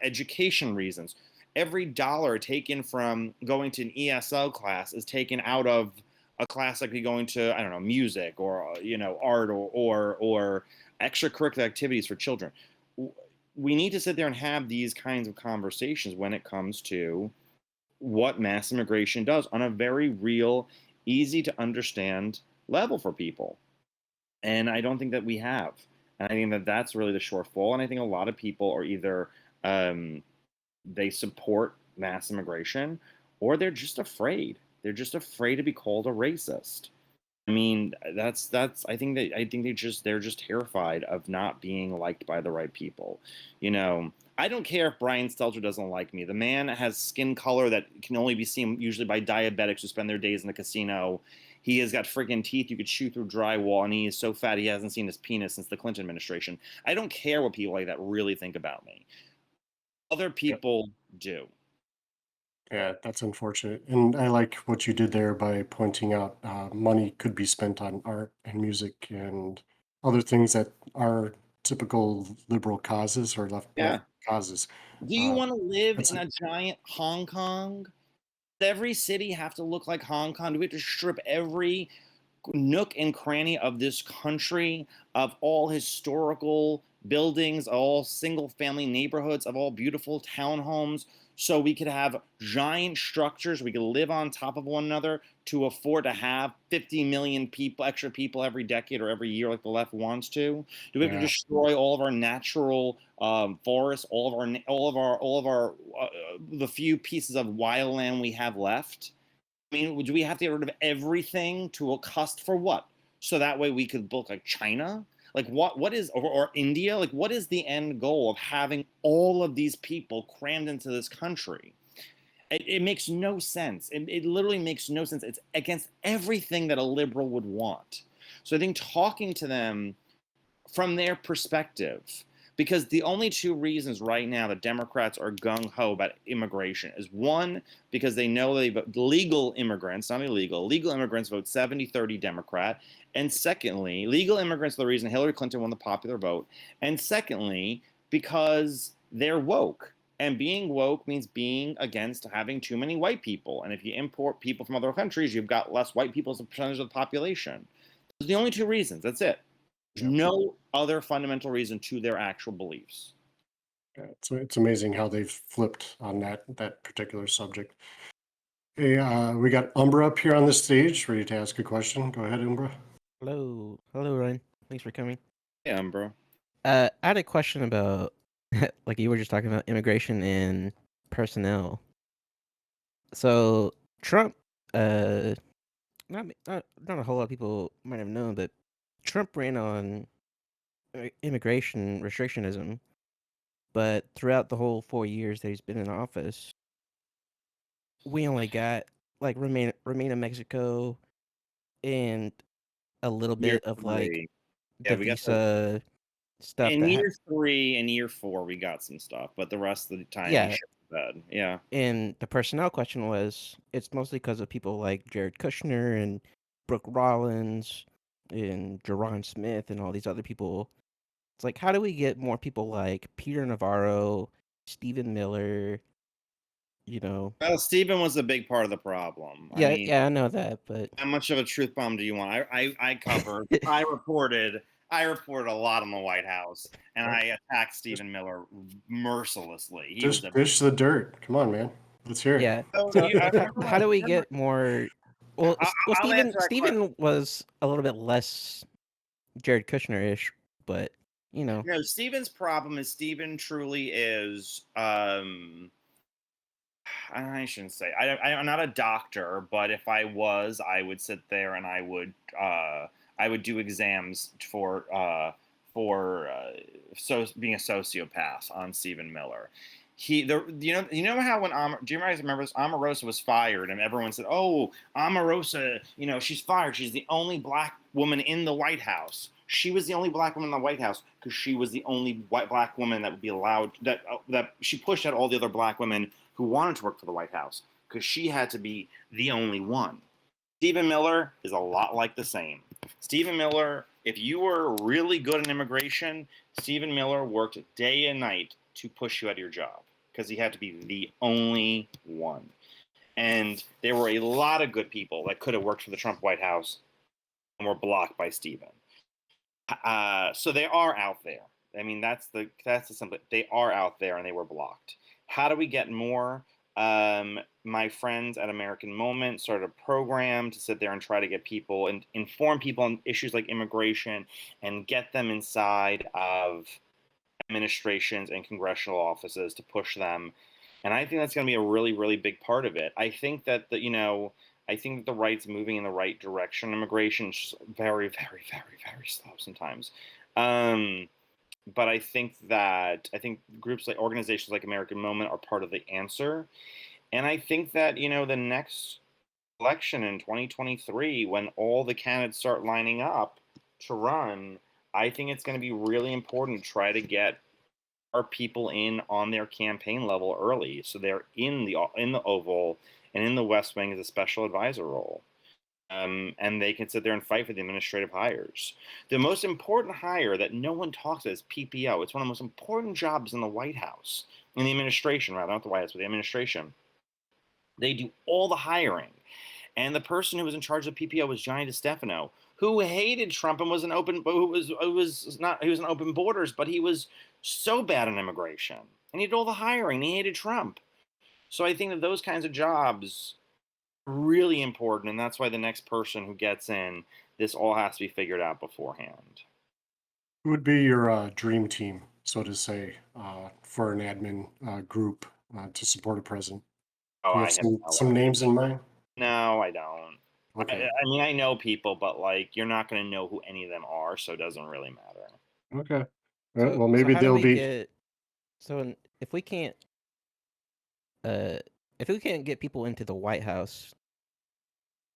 Education reasons. Every dollar taken from going to an ESL class is taken out of a class like going to, I don't know, music or art or extracurricular activities for children. We need to sit there and have these kinds of conversations when it comes to what mass immigration does on a very real, easy to understand level for people. And I don't think that we have. And I think that that's really the shortfall. And I think a lot of people are either they support mass immigration or they're just afraid. They're just afraid to be called a racist. I mean, that's. I think they're just terrified of not being liked by the right people. I don't care if Brian Stelter doesn't like me. The man has skin color that can only be seen usually by diabetics who spend their days in the casino. He has got friggin' teeth you could shoot through drywall, and he is so fat he hasn't seen his penis since the Clinton administration. I don't care what people like that really think about me. Other people do. Yeah, that's unfortunate. And I like what you did there by pointing out money could be spent on art and music and other things that are typical liberal causes or left Yeah. causes. Do you want to live that's in a giant Hong Kong? Does every city have to look like Hong Kong? Do we have to strip every nook and cranny of this country of all historical buildings, all single family neighborhoods, of all beautiful townhomes, so we could have giant structures, we could live on top of one another to afford to have 50 million extra people every decade or every year like the left wants to? Do we have to destroy all of our natural forests, all of our the few pieces of wild land we have left? I mean, do we have to get rid of everything to a cost for what? So that way we could look like China? Like what is, or India? Like what is the end goal of having all of these people crammed into this country? It makes no sense. It literally makes no sense. It's against everything that a liberal would want. So I think talking to them from their perspective, Because the only two reasons right now the Democrats are gung-ho about immigration is, one, because they know legal immigrants, not illegal, legal immigrants vote 70-30 Democrat. And secondly, legal immigrants are the reason Hillary Clinton won the popular vote. And secondly, because they're woke. And being woke means being against having too many white people. And if you import people from other countries, you've got less white people as a percentage of the population. Those are the only two reasons. That's it. There's no other fundamental reason to their actual beliefs. Yeah, it's amazing how they've flipped on that particular subject. Hey, we got Umbra up here on the stage, ready to ask a question. Go ahead, Umbra. Hello, Ryan. Thanks for coming. Hey, Umbra. I had a question about, like you were just talking about immigration and personnel. So Trump, not a whole lot of people might have known, but Trump ran on immigration restrictionism. But throughout the whole 4 years that he's been in office, we only got like Remain in Mexico and a little bit of like the we got visa stuff. in year 3 and year 4 we got some stuff, but the rest of the time Yeah. we shit the bed. Yeah. And the personnel question was, it's mostly because of people like Jared Kushner and Brooke Rollins and Jerron Smith and all these other people. It's like, how do we get more people like Peter Navarro, Stephen Miller, you know? Well, Stephen was a big part of the problem. Yeah, I mean, I know that, but how much of a truth bomb do you want? I covered. I reported a lot on the White House, and I attacked Stephen Miller mercilessly. He Just was a dish the dirt. Come on, man. Let's hear it. yeah. So, So you- I- how do we get more? Well, I'll Stephen answer that Stephen was a little bit less Jared Kushner-ish, but you know. No, Stephen's problem is Stephen truly is. I shouldn't say. I'm not a doctor, but if I was, I would sit there and I would do exams for being a sociopath on Stephen Miller. You know how when do you guys remember this? Omarosa was fired, and everyone said, "Oh, Omarosa, she's fired. She's the only black woman in the White House." She was the only black woman in the White House because she was the only black woman that would be allowed. That she pushed out all the other black women who wanted to work for the White House because she had to be the only one. Stephen Miller is a lot like the same. Stephen Miller, if you were really good in immigration, Stephen Miller worked day and night to push you out of your job because he had to be the only one. And there were a lot of good people that could have worked for the Trump White House and were blocked by Stephen. So they are out there. I mean, that's the simple. They are out there and they were blocked. How do we get more? My friends at American Moment started a program to sit there and try to get people and inform people on issues like immigration and get them inside of administrations and congressional offices to push them. And I think that's going to be a really, really big part of it. I think that the right's moving in the right direction. Immigration is just very, very, very, very slow sometimes. But I think organizations like American Moment are part of the answer. And I think that, the next election in 2023, when all the candidates start lining up to run, I think it's going to be really important to try to get our people in on their campaign level early. So they're in the Oval and in the West Wing as a special advisor role. And they can sit there and fight for the administrative hires. The most important hire that no one talks about is PPO. It's one of the most important jobs in the White House, in the administration, rather, not the White House, but the administration. They do all the hiring. And the person who was in charge of PPO was Johnny DeStefano, who hated Trump and was an open borders, but he was so bad in immigration. And he did all the hiring. He hated Trump. So I think that those kinds of jobs really important, and that's why the next person who gets in, this all has to be figured out beforehand. Who would be your dream team, so to say, for an admin group to support a president? Do you have some names in mind? No, I don't. Okay. I mean, I know people, but you're not going to know who any of them are, so it doesn't really matter. Okay. Well, maybe they'll be. If we can't get people into the White House,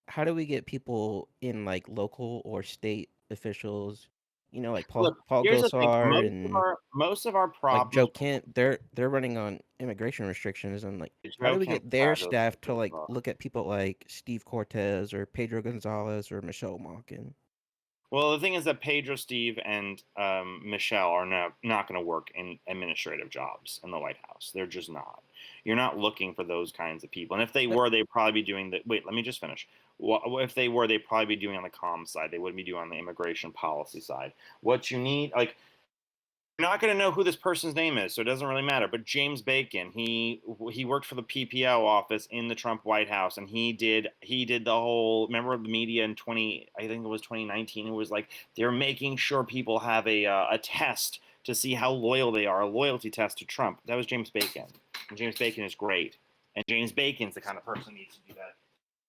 how do we get people in like local or state officials like Look, Paul here's the thing. Gosar and Most of our like Joe problems. Kent, they're running on immigration restrictions, and like, how Joe do we Kent get their fabulous staff to as like well. look at people like Steve Cortez or Pedro Gonzalez or Michelle Malkin? Well, the thing is that Pedro, Steve, and Michelle are not going to work in administrative jobs in the White House. They're just not. You're not looking for those kinds of people. And if they were, they'd probably be doing the. Wait, let me just finish. If they were, they'd probably be doing on the comms side. They wouldn't be doing on the immigration policy side. What you need, like, you're not going to know who this person's name is, so it doesn't really matter. But James Bacon, he worked for the PPO office in the Trump White House, and he did the whole. Remember the media in I think it was 2019. It was like they're making sure people have a test to see how loyal they are, a loyalty test to Trump. That was James Bacon, and James Bacon is great. And James Bacon's the kind of person who needs to do that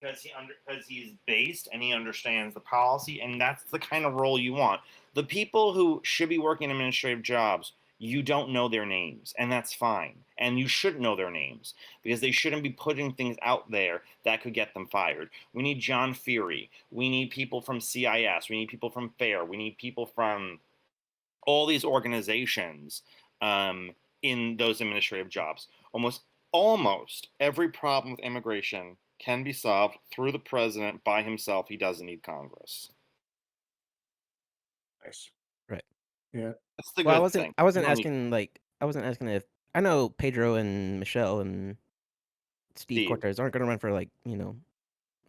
because he's based and he understands the policy, and that's the kind of role you want. The people who should be working administrative jobs, you don't know their names, and that's fine. And you should know their names because they shouldn't be putting things out there that could get them fired. We need John Feary. We need people from CIS. We need people from FAIR. We need people from all these organizations in those administrative jobs. Almost every problem with immigration can be solved through the president by himself. He doesn't need Congress. Nice. Right. Yeah. That's the Well, good thing. I wasn't You don't need asking if I know Pedro and Michelle and Steve Steve. Cortez aren't going to run for like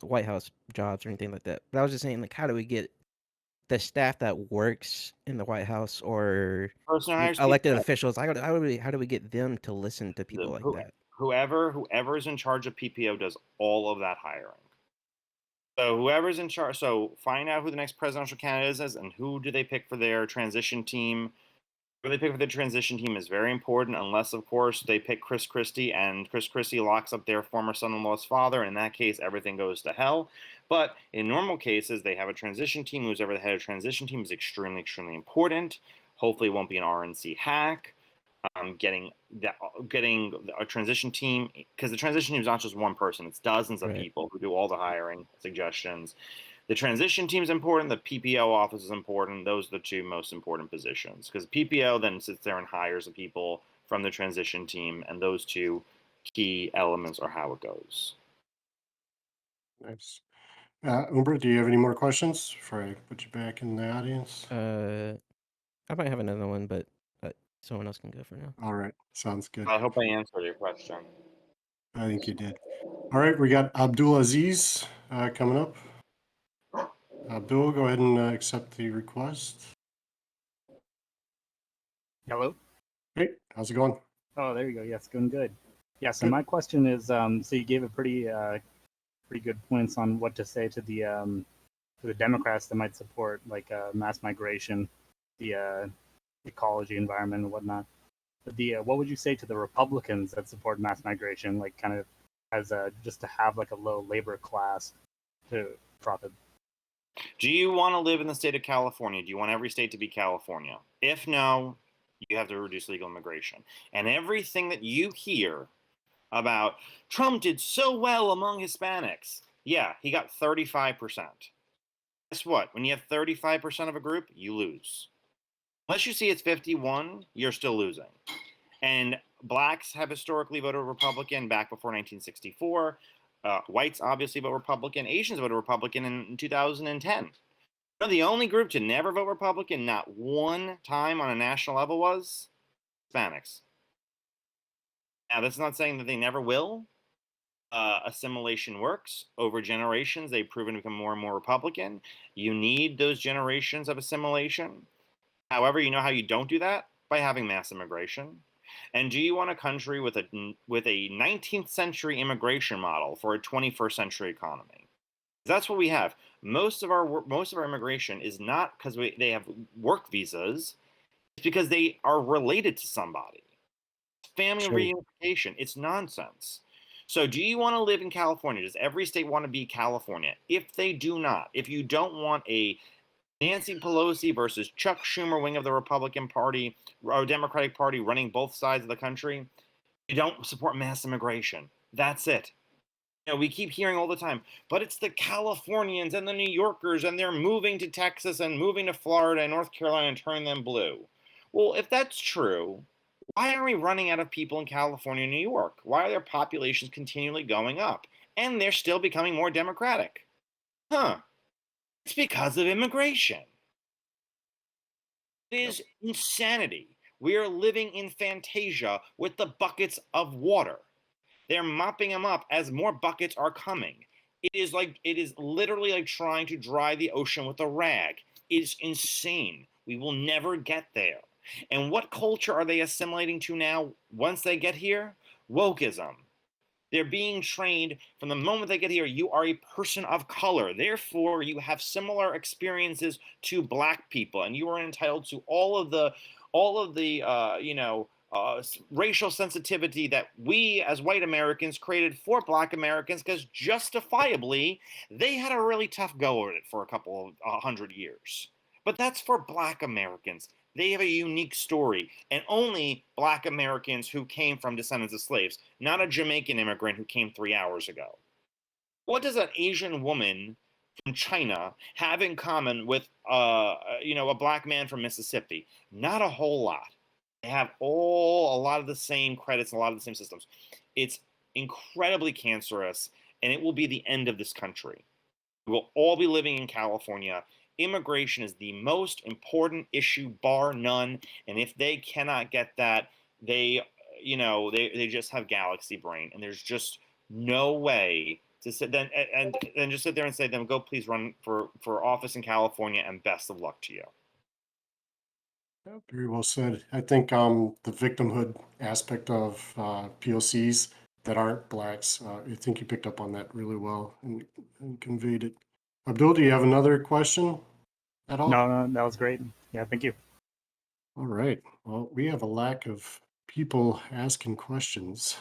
White House jobs or anything like that. But I was just saying, like, how do we get the staff that works in the White House or Person who hires elected people. officials? How do we get them to listen to people like that? Whoever is in charge of PPO does all of that hiring. So whoever's in charge, so find out who the next presidential candidate is and who do they pick for their transition team. Who they pick for the transition team is very important, unless, of course, they pick Chris Christie and Chris Christie locks up their former son-in-law's father. In that case, everything goes to hell. But in normal cases, they have a transition team. Who's ever the head of transition team is extremely, extremely important. Hopefully, it won't be an RNC hack. Getting a transition team, because the transition team is not just one person; it's dozens of people who do all the hiring, suggestions. The transition team is important. The PPO office is important. Those are the two most important positions, because PPO then sits there and hires the people from the transition team, and those two key elements are how it goes. Nice. Umbra, do you have any more questions before I put you back in the audience? I might have another one, but someone else can go for now. All right. Sounds good. I hope I answered your question. I think you did. All right. We got Abdul Aziz coming up. Abdul, go ahead and accept the request. Hello? Hey, how's it going? Oh, there you go. Yes, going good. Yeah, so Good. my question is, so you gave a pretty good points on what to say to the Democrats that might support like mass migration, the ecology, environment, and whatnot. But what would you say to the Republicans that support mass migration, like kind of as just to have like a low labor class to profit? Do you want to live in the state of California? Do you want every state to be California? If no, you have to reduce legal immigration. And everything that you hear about Trump did so well among Hispanics, yeah, he got 35%. Guess what? When you have 35% of a group, you lose. Unless you see it's 51, you're still losing. And blacks have historically voted Republican back before 1964. Whites obviously vote Republican. Asians voted Republican in 2010. The only group to never vote Republican, not one time on a national level, was Hispanics. Now, that's not saying that they never will. Assimilation works. Over generations, they've proven to become more and more Republican. You need those generations of assimilation. However, you know how you don't do that? By having mass immigration. And do you want a country with a 19th century immigration model for a 21st century economy? That's what we have. Most of our immigration is not because they have work visas. It's because they are related to somebody. Family reunification. It's nonsense. So do you want to live in California? Does every state want to be California? If they do not, if you don't want a Nancy Pelosi versus Chuck Schumer wing of the Republican Party or Democratic Party running both sides of the country, you don't support mass immigration. That's it. We keep hearing all the time, but it's the Californians and the New Yorkers, and they're moving to Texas and moving to Florida and North Carolina and turn them blue. Well, if that's true, why are we running out of people in California and New York? Why are their populations continually going up? And they're still becoming more democratic. It's because of immigration. It is insanity. We are living in Fantasia with the buckets of water. They're mopping them up as more buckets are coming. It is literally like trying to dry the ocean with a rag. It's insane. We will never get there. And what culture are they assimilating to now once they get here? Wokeism. They're being trained from the moment they get here. You are a person of color. Therefore, you have similar experiences to black people, and you are entitled to all of the racial sensitivity that we as white Americans created for black Americans, because justifiably they had a really tough go at it for a couple of 100 years. But that's for black Americans. They have a unique story, and only black Americans who came from descendants of slaves, not a Jamaican immigrant who came 3 hours ago. What does an Asian woman from China have in common with a black man from Mississippi? Not a whole lot. They have a lot of the same credits and a lot of the same systems. It's incredibly cancerous, and it will be the end of this country. We will all be living in California. Immigration is the most important issue, bar none. And if they cannot get that, they just have galaxy brain, and there's just no way to sit then and just sit there and say, then go please run for office in California, and best of luck to you. Yeah, very well said. I think the victimhood aspect of POCs that aren't blacks, I think you picked up on that really well and conveyed it. Abdul, do you have another question at all? No, that was great. Yeah, thank you. All right. Well, we have a lack of people asking questions.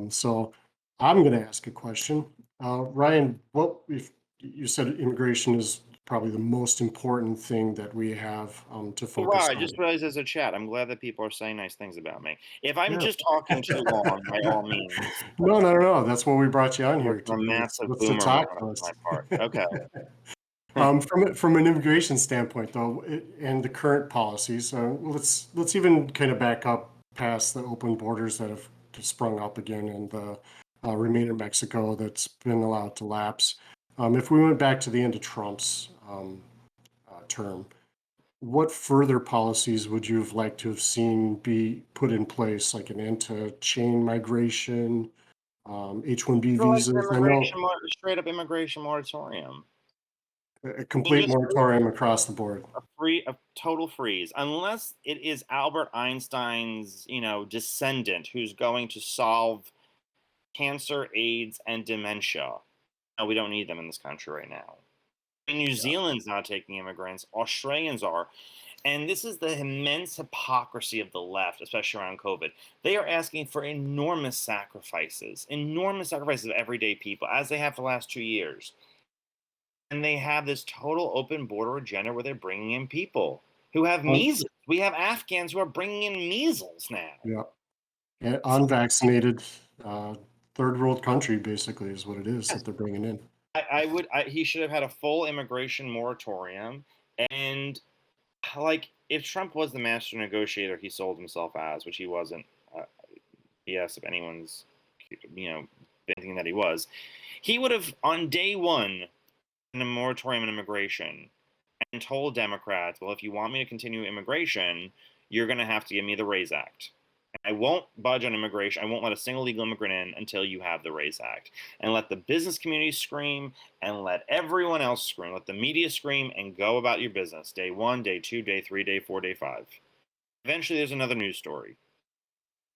So I'm going to ask a question. Ryan, what if you said immigration is probably the most important thing that we have to focus Wow, I on? just realized there's a chat. I'm glad that people are saying nice things about me. If I'm Yeah. just talking too long, by all means. No. That's what we brought you on here It's a massive What's the boomer talk on list. my part. Okay. From an immigration standpoint, though, and the current policies, let's even kind of back up past the open borders that have sprung up again, and the remain in Mexico that's been allowed to lapse. If we went back to the end of Trump's term, what further policies would you have liked to have seen be put in place, like an end to chain migration, H-1B visas? I know Straight up immigration moratorium. a complete moratorium across the board. A total freeze, unless it is Albert Einstein's, descendant who's going to solve cancer, AIDS, and dementia. No, we don't need them in this country right now. New Zealand's not taking immigrants. Australians are. And this is the immense hypocrisy of the left, especially around COVID. They are asking for enormous sacrifices of everyday people, as they have for the last 2 years. And they have this total open border agenda where they're bringing in people who have measles. We have Afghans who are bringing in measles now. Yeah. And unvaccinated third world country, basically, is what it is that they're bringing in. He should have had a full immigration moratorium. And if Trump was the master negotiator he sold himself as, which he wasn't, yes, if anyone's, thinking that he was, he would have, on day one, in a moratorium on immigration, and told Democrats, well, if you want me to continue immigration, you're going to have to give me the RAISE Act. I won't budge on immigration. I won't let a single legal immigrant in until you have the RAISE Act. And let the business community scream, and let everyone else scream. Let the media scream, and go about your business. Day 1, day 2, day 3, day 4, day 5. Eventually, there's another news story.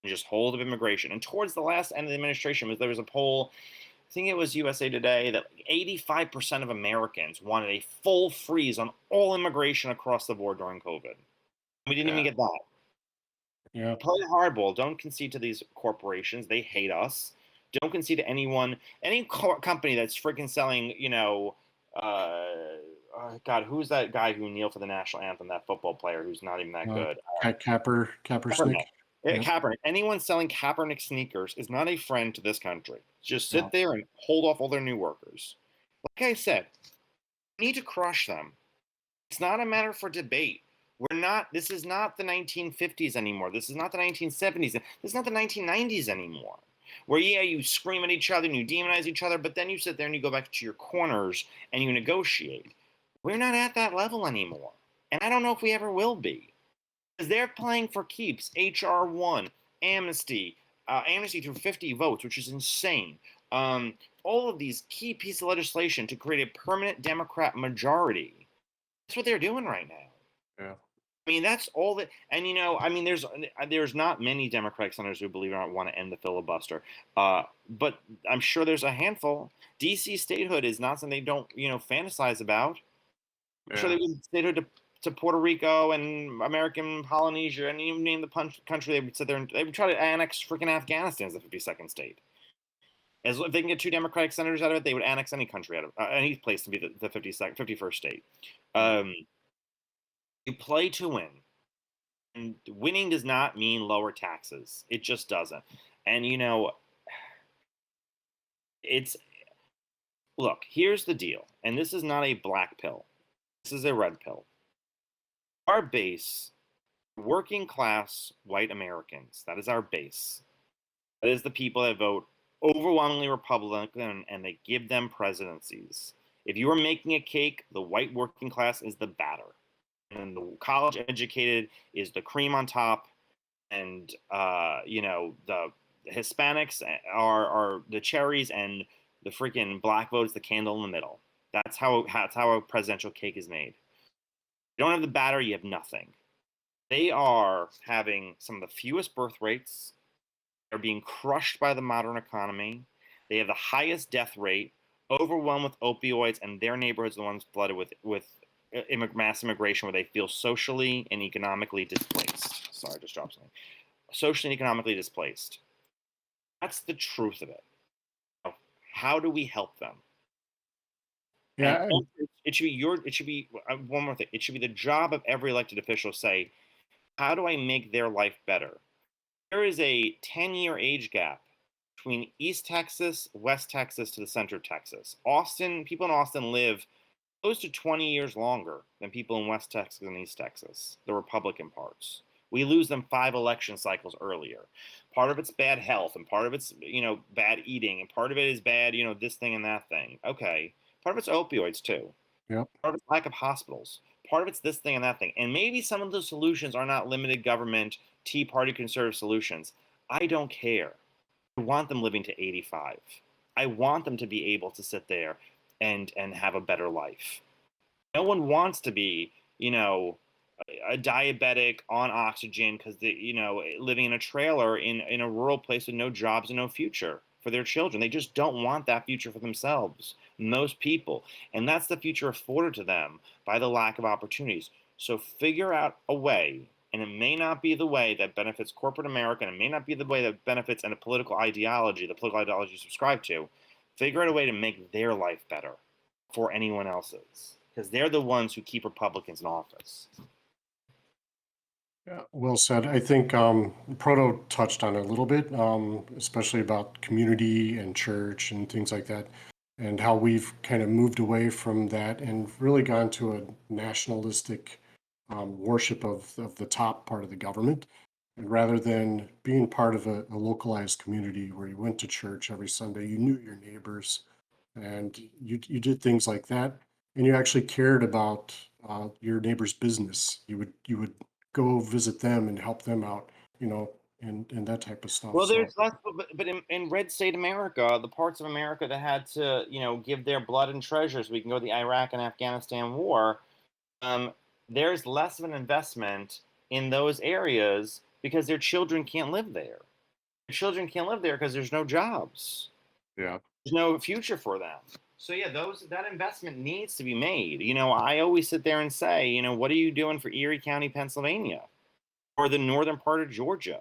And just hold of immigration. And towards the last end of the administration, there was a poll, I think it was USA Today, that 85% of Americans wanted a full freeze on all immigration across the board during COVID. We didn't even get that. Yeah. Play hardball. Don't concede to these corporations. They hate us. Don't concede to any company that's freaking selling, God, who's that guy who kneeled for the national anthem, that football player who's not even that good? Kaepernick. Kaepernick. Anyone selling Kaepernick sneakers is not a friend to this country. Just sit No. there and hold off all their new workers. Like I said, we need to crush them. It's not a matter for debate. This is not the 1950s anymore. This is not the 1970s. This is not the 1990s anymore. Where, yeah, you scream at each other and you demonize each other, but then you sit there and you go back to your corners and you negotiate. We're not at that level anymore. And I don't know if we ever will be. Because they're playing for keeps. H.R. 1, amnesty through 50 votes, which is insane. All of these key pieces of legislation to create a permanent Democrat majority. That's what they're doing right now. Yeah. I mean, that's all that, and there's not many Democratic senators who, believe it or not, want to end the filibuster. But I'm sure there's a handful. DC statehood is not something they don't, fantasize about. I'm sure they would statehood to Puerto Rico and American Polynesia, and you name the country, they would sit there and they would try to annex freaking Afghanistan as the 52nd state. If they can get 2 Democratic senators out of it, they would annex any country out of any place to be the 51st state. You play to win. And winning does not mean lower taxes. It just doesn't. And, look, here's the deal. And this is not a black pill. This is a red pill. Our base, working class white Americans, that is our base. That is the people that vote overwhelmingly Republican and they give them presidencies. If you are making a cake, the white working class is the batter. And the college educated is the cream on top, and the Hispanics are the cherries, and the freaking black vote is the candle in the middle. That's how a presidential cake is made. You don't have the batter, you have nothing. They are having some of the fewest birth rates. They're being crushed by the modern economy. They have the highest death rate, overwhelmed with opioids, and their neighborhoods are the ones flooded with mass immigration, where they feel socially and economically displaced. Sorry, I just dropped something. Socially and economically displaced. That's the truth of it. How do we help them? Yeah. It should be one more thing. It should be the job of every elected official to say, how do I make their life better? There is a 10-year age gap between East Texas, West Texas to the center of Texas. People in Austin live close to 20 years longer than people in West Texas and East Texas, the Republican parts. We lose them 5 election cycles earlier. Part of it's bad health, and part of it's, bad eating, and part of it is bad, this thing and that thing. Okay. Part of it's opioids too. Yep. Part of it's lack of hospitals. Part of it's this thing and that thing. And maybe some of those solutions are not limited government, Tea Party conservative solutions. I don't care. I want them living to 85. I want them to be able to sit there and have a better life. No one wants to be, a diabetic on oxygen because living in a trailer in a rural place with no jobs and no future for their children. They just don't want that future for themselves, most people. And that's the future afforded to them by the lack of opportunities. So figure out a way, and it may not be the way that benefits corporate America, and it may not be the way that benefits the political ideology you subscribe to. Figure out a way to make their life better before anyone else's, because they're the ones who keep Republicans in office. Yeah, well said. I think Proto touched on it a little bit, especially about community and church and things like that, and how we've kind of moved away from that and really gone to a nationalistic worship of the top part of the government, and rather than being part of a localized community where you went to church every Sunday, you knew your neighbors, and you did things like that, and you actually cared about your neighbor's business. You would go visit them and help them out, and that type of stuff. Well, there's less, but in red state America, the parts of America that had to, give their blood and treasures, we can go to the Iraq and Afghanistan war. There's less of an investment in those areas because their children can't live there. Their children can't live there because there's no jobs. Yeah. There's no future for them. So yeah, that investment needs to be made. I always sit there and say, what are you doing for Erie County, Pennsylvania, or the northern part of Georgia?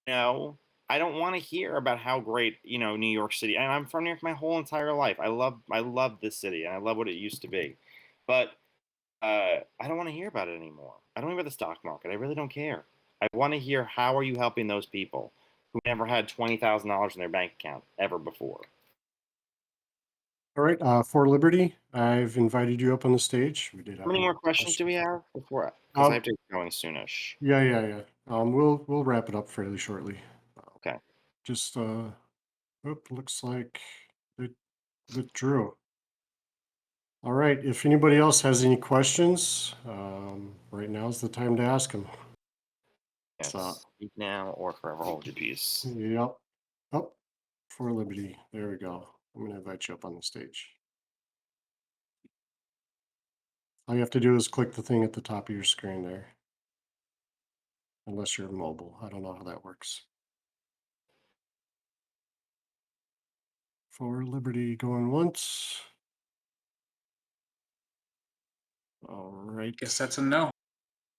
I don't want to hear about how great, New York City. And I'm from New York my whole entire life. I love this city, and I love what it used to be. But I don't want to hear about it anymore. I don't hear about the stock market. I really don't care. I want to hear how are you helping those people who never had $20,000 in their bank account ever before. All right, for Liberty, I've invited you up on the stage. We did How have many a more questions do we question. have before? Because I have Um, to get going soonish. yeah. We'll wrap it up fairly shortly. Okay. Just looks like it withdrew. All right, if anybody else has any questions, right now is the time to ask them. Yes. So, Speak now or forever hold your peace. yep. Oh, for Liberty. There we go. I'm going to invite you up on the stage. All you have to do is click the thing at the top of your screen there. Unless you're mobile. I don't know how that works. For Liberty going once. All right. Guess that's a no.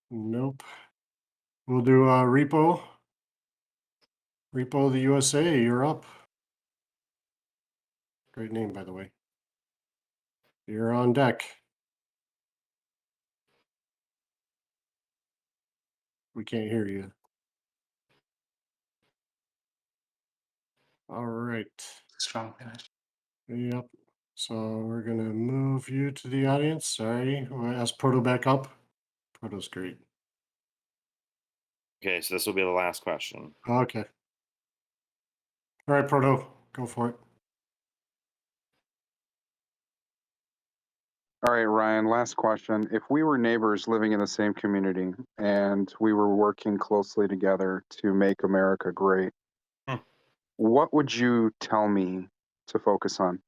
Nope. We'll do Repo. Repo the USA, you're up. Great name, by the way. You're on deck. We can't hear you. All right. Strong finish. Yep. So we're going to move you to the audience. Sorry. We'll ask Proto back up. Proto's great. Okay, so this will be the last question. Okay. All right, Proto, go for it. All right, Ryan, last question. If we were neighbors living in the same community and we were working closely together to make America great, what would you tell me to focus on?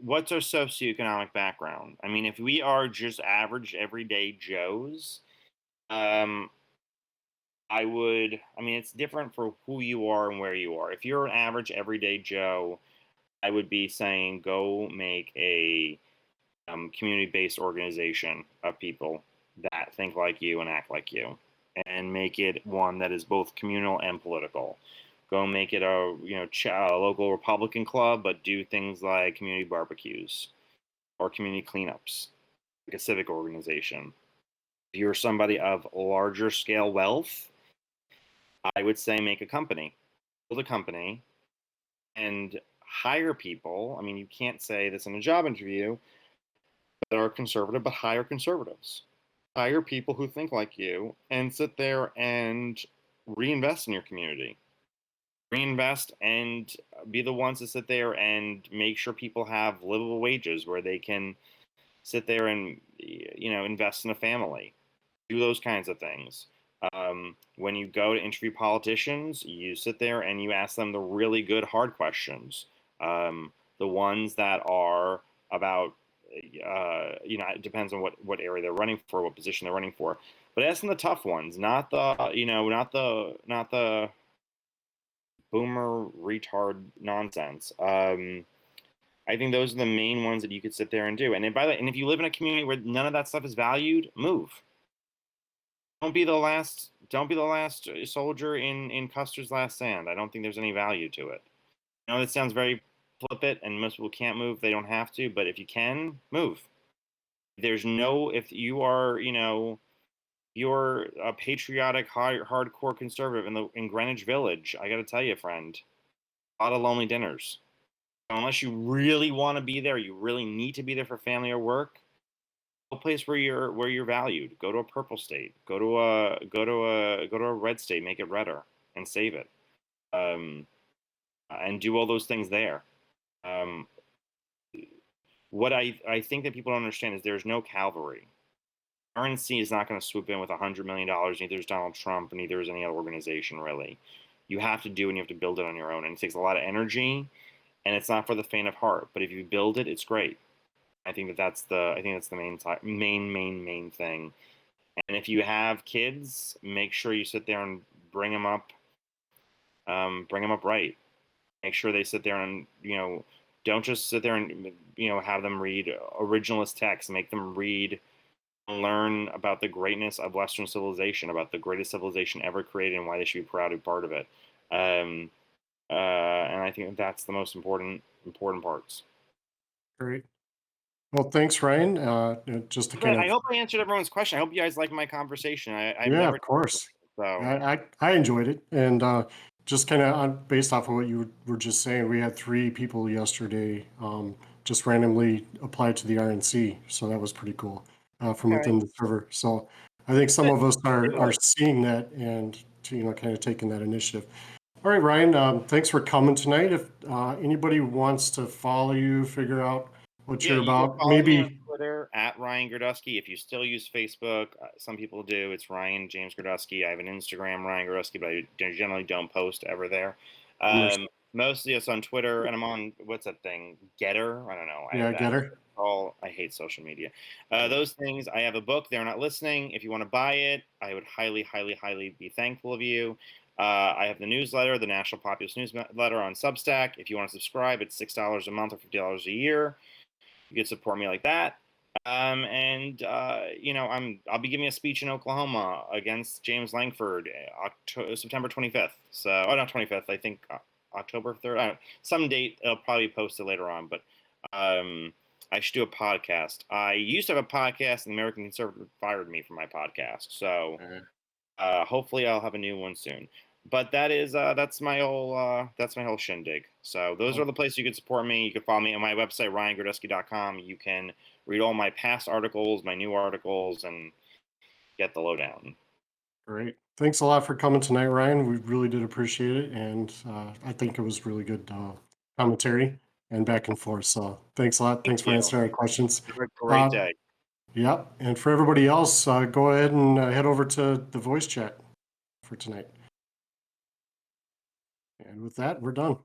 What's our socioeconomic background? I mean, if we are just average everyday Joes, it's different for who you are and where you are. If you're an average everyday Joe, I would be saying go make a community-based organization of people that think like you and act like you, and make it one that is both communal and political. Go make it a local Republican club, but do things like community barbecues or community cleanups, like a civic organization. If you're somebody of larger scale wealth, I would say make a company, build a company, and hire people. I mean, you can't say this in a job interview that are conservative, but hire conservatives. Hire people who think like you and sit there and reinvest in your community. Reinvest and be the ones to sit there and make sure people have livable wages where they can sit there and invest in a family. Do those kinds of things. When you go to interview politicians, you sit there and you ask them the really good hard questions, the ones that are about it depends on what area they're running for, what position they're running for, but ask them the tough ones, not the boomer retard nonsense. I think those are the main ones that you could sit there and do. And if you live in a community where none of that stuff is valued, move. Don't be the last soldier in Custer's Last Stand. I don't think there's any value to it. I know that sounds very flippant, and most people can't move; they don't have to. But if you can, move. If you are, you're a patriotic, hardcore conservative in Greenwich Village, I got to tell you, friend, a lot of lonely dinners. Unless you really want to be there, you really need to be there for family or work. Go a place where you're valued. Go to a purple state. Go to a red state. Make it redder and save it. And do all those things there. What I think that people don't understand is there's no cavalry. RNC is not going to swoop in with $100 million. Neither is Donald Trump, and neither is any other organization, really. You have to do and you have to build it on your own. And it takes a lot of energy, and it's not for the faint of heart. But if you build it, it's great. I think that's the main thing. And if you have kids, make sure you sit there and bring them up right. Make sure they sit there and don't just sit there and have them read originalist text. Make them read and learn about the greatness of Western civilization, about the greatest civilization ever created, and why they should be proud to be part of it. And I think that's the most important parts. Great. Well, thanks, Ryan. Just to kind I of, hope I answered everyone's question. I hope you guys like my conversation. I've yeah, never of course. so I enjoyed it, and just kind of based off of what you were just saying, we had 3 people yesterday just randomly applied to the RNC, so that was pretty cool from Okay. within the server. So I think some of us are Good. seeing that and kind of taking that initiative. All right, Ryan, thanks for coming tonight. If anybody wants to follow you, figure out what Yeah, you're you can about, follow me maybe. on Twitter at Ryan Girdusky. If you still use Facebook, some people do. It's Ryan James Girdusky. I have an Instagram, Ryan Girdusky, but I generally don't post ever there. Mostly it's on Twitter, and I'm on what's that thing? Getter? I don't know. Yeah, Getter. I hate social media. Those things. I have a book. They're not listening. If you want to buy it, I would highly, highly, highly be thankful of you. I have the newsletter, the National Populist Newsletter on Substack. If you want to subscribe, it's $6 a month or $50 a year. You can support me like that. I'll be giving a speech in Oklahoma against James Langford, September 25th. So, not 25th. I think October 3rd. Some date. I'll probably post it later on. But I should do a podcast. I used to have a podcast, and the American Conservative fired me from my podcast. So hopefully, I'll have a new one soon. But that's my whole shindig. So those are the places you can support me. You can follow me on my website, ryangirdusky.com. You can read all my past articles, my new articles, and get the lowdown. Great. Thanks a lot for coming tonight, Ryan. We really did appreciate it, and I think it was really good commentary and back and forth. So thanks a lot. Thanks for answering our questions. Have a great day. Yep. And for everybody else, go ahead and head over to the voice chat for tonight. And with that, we're done.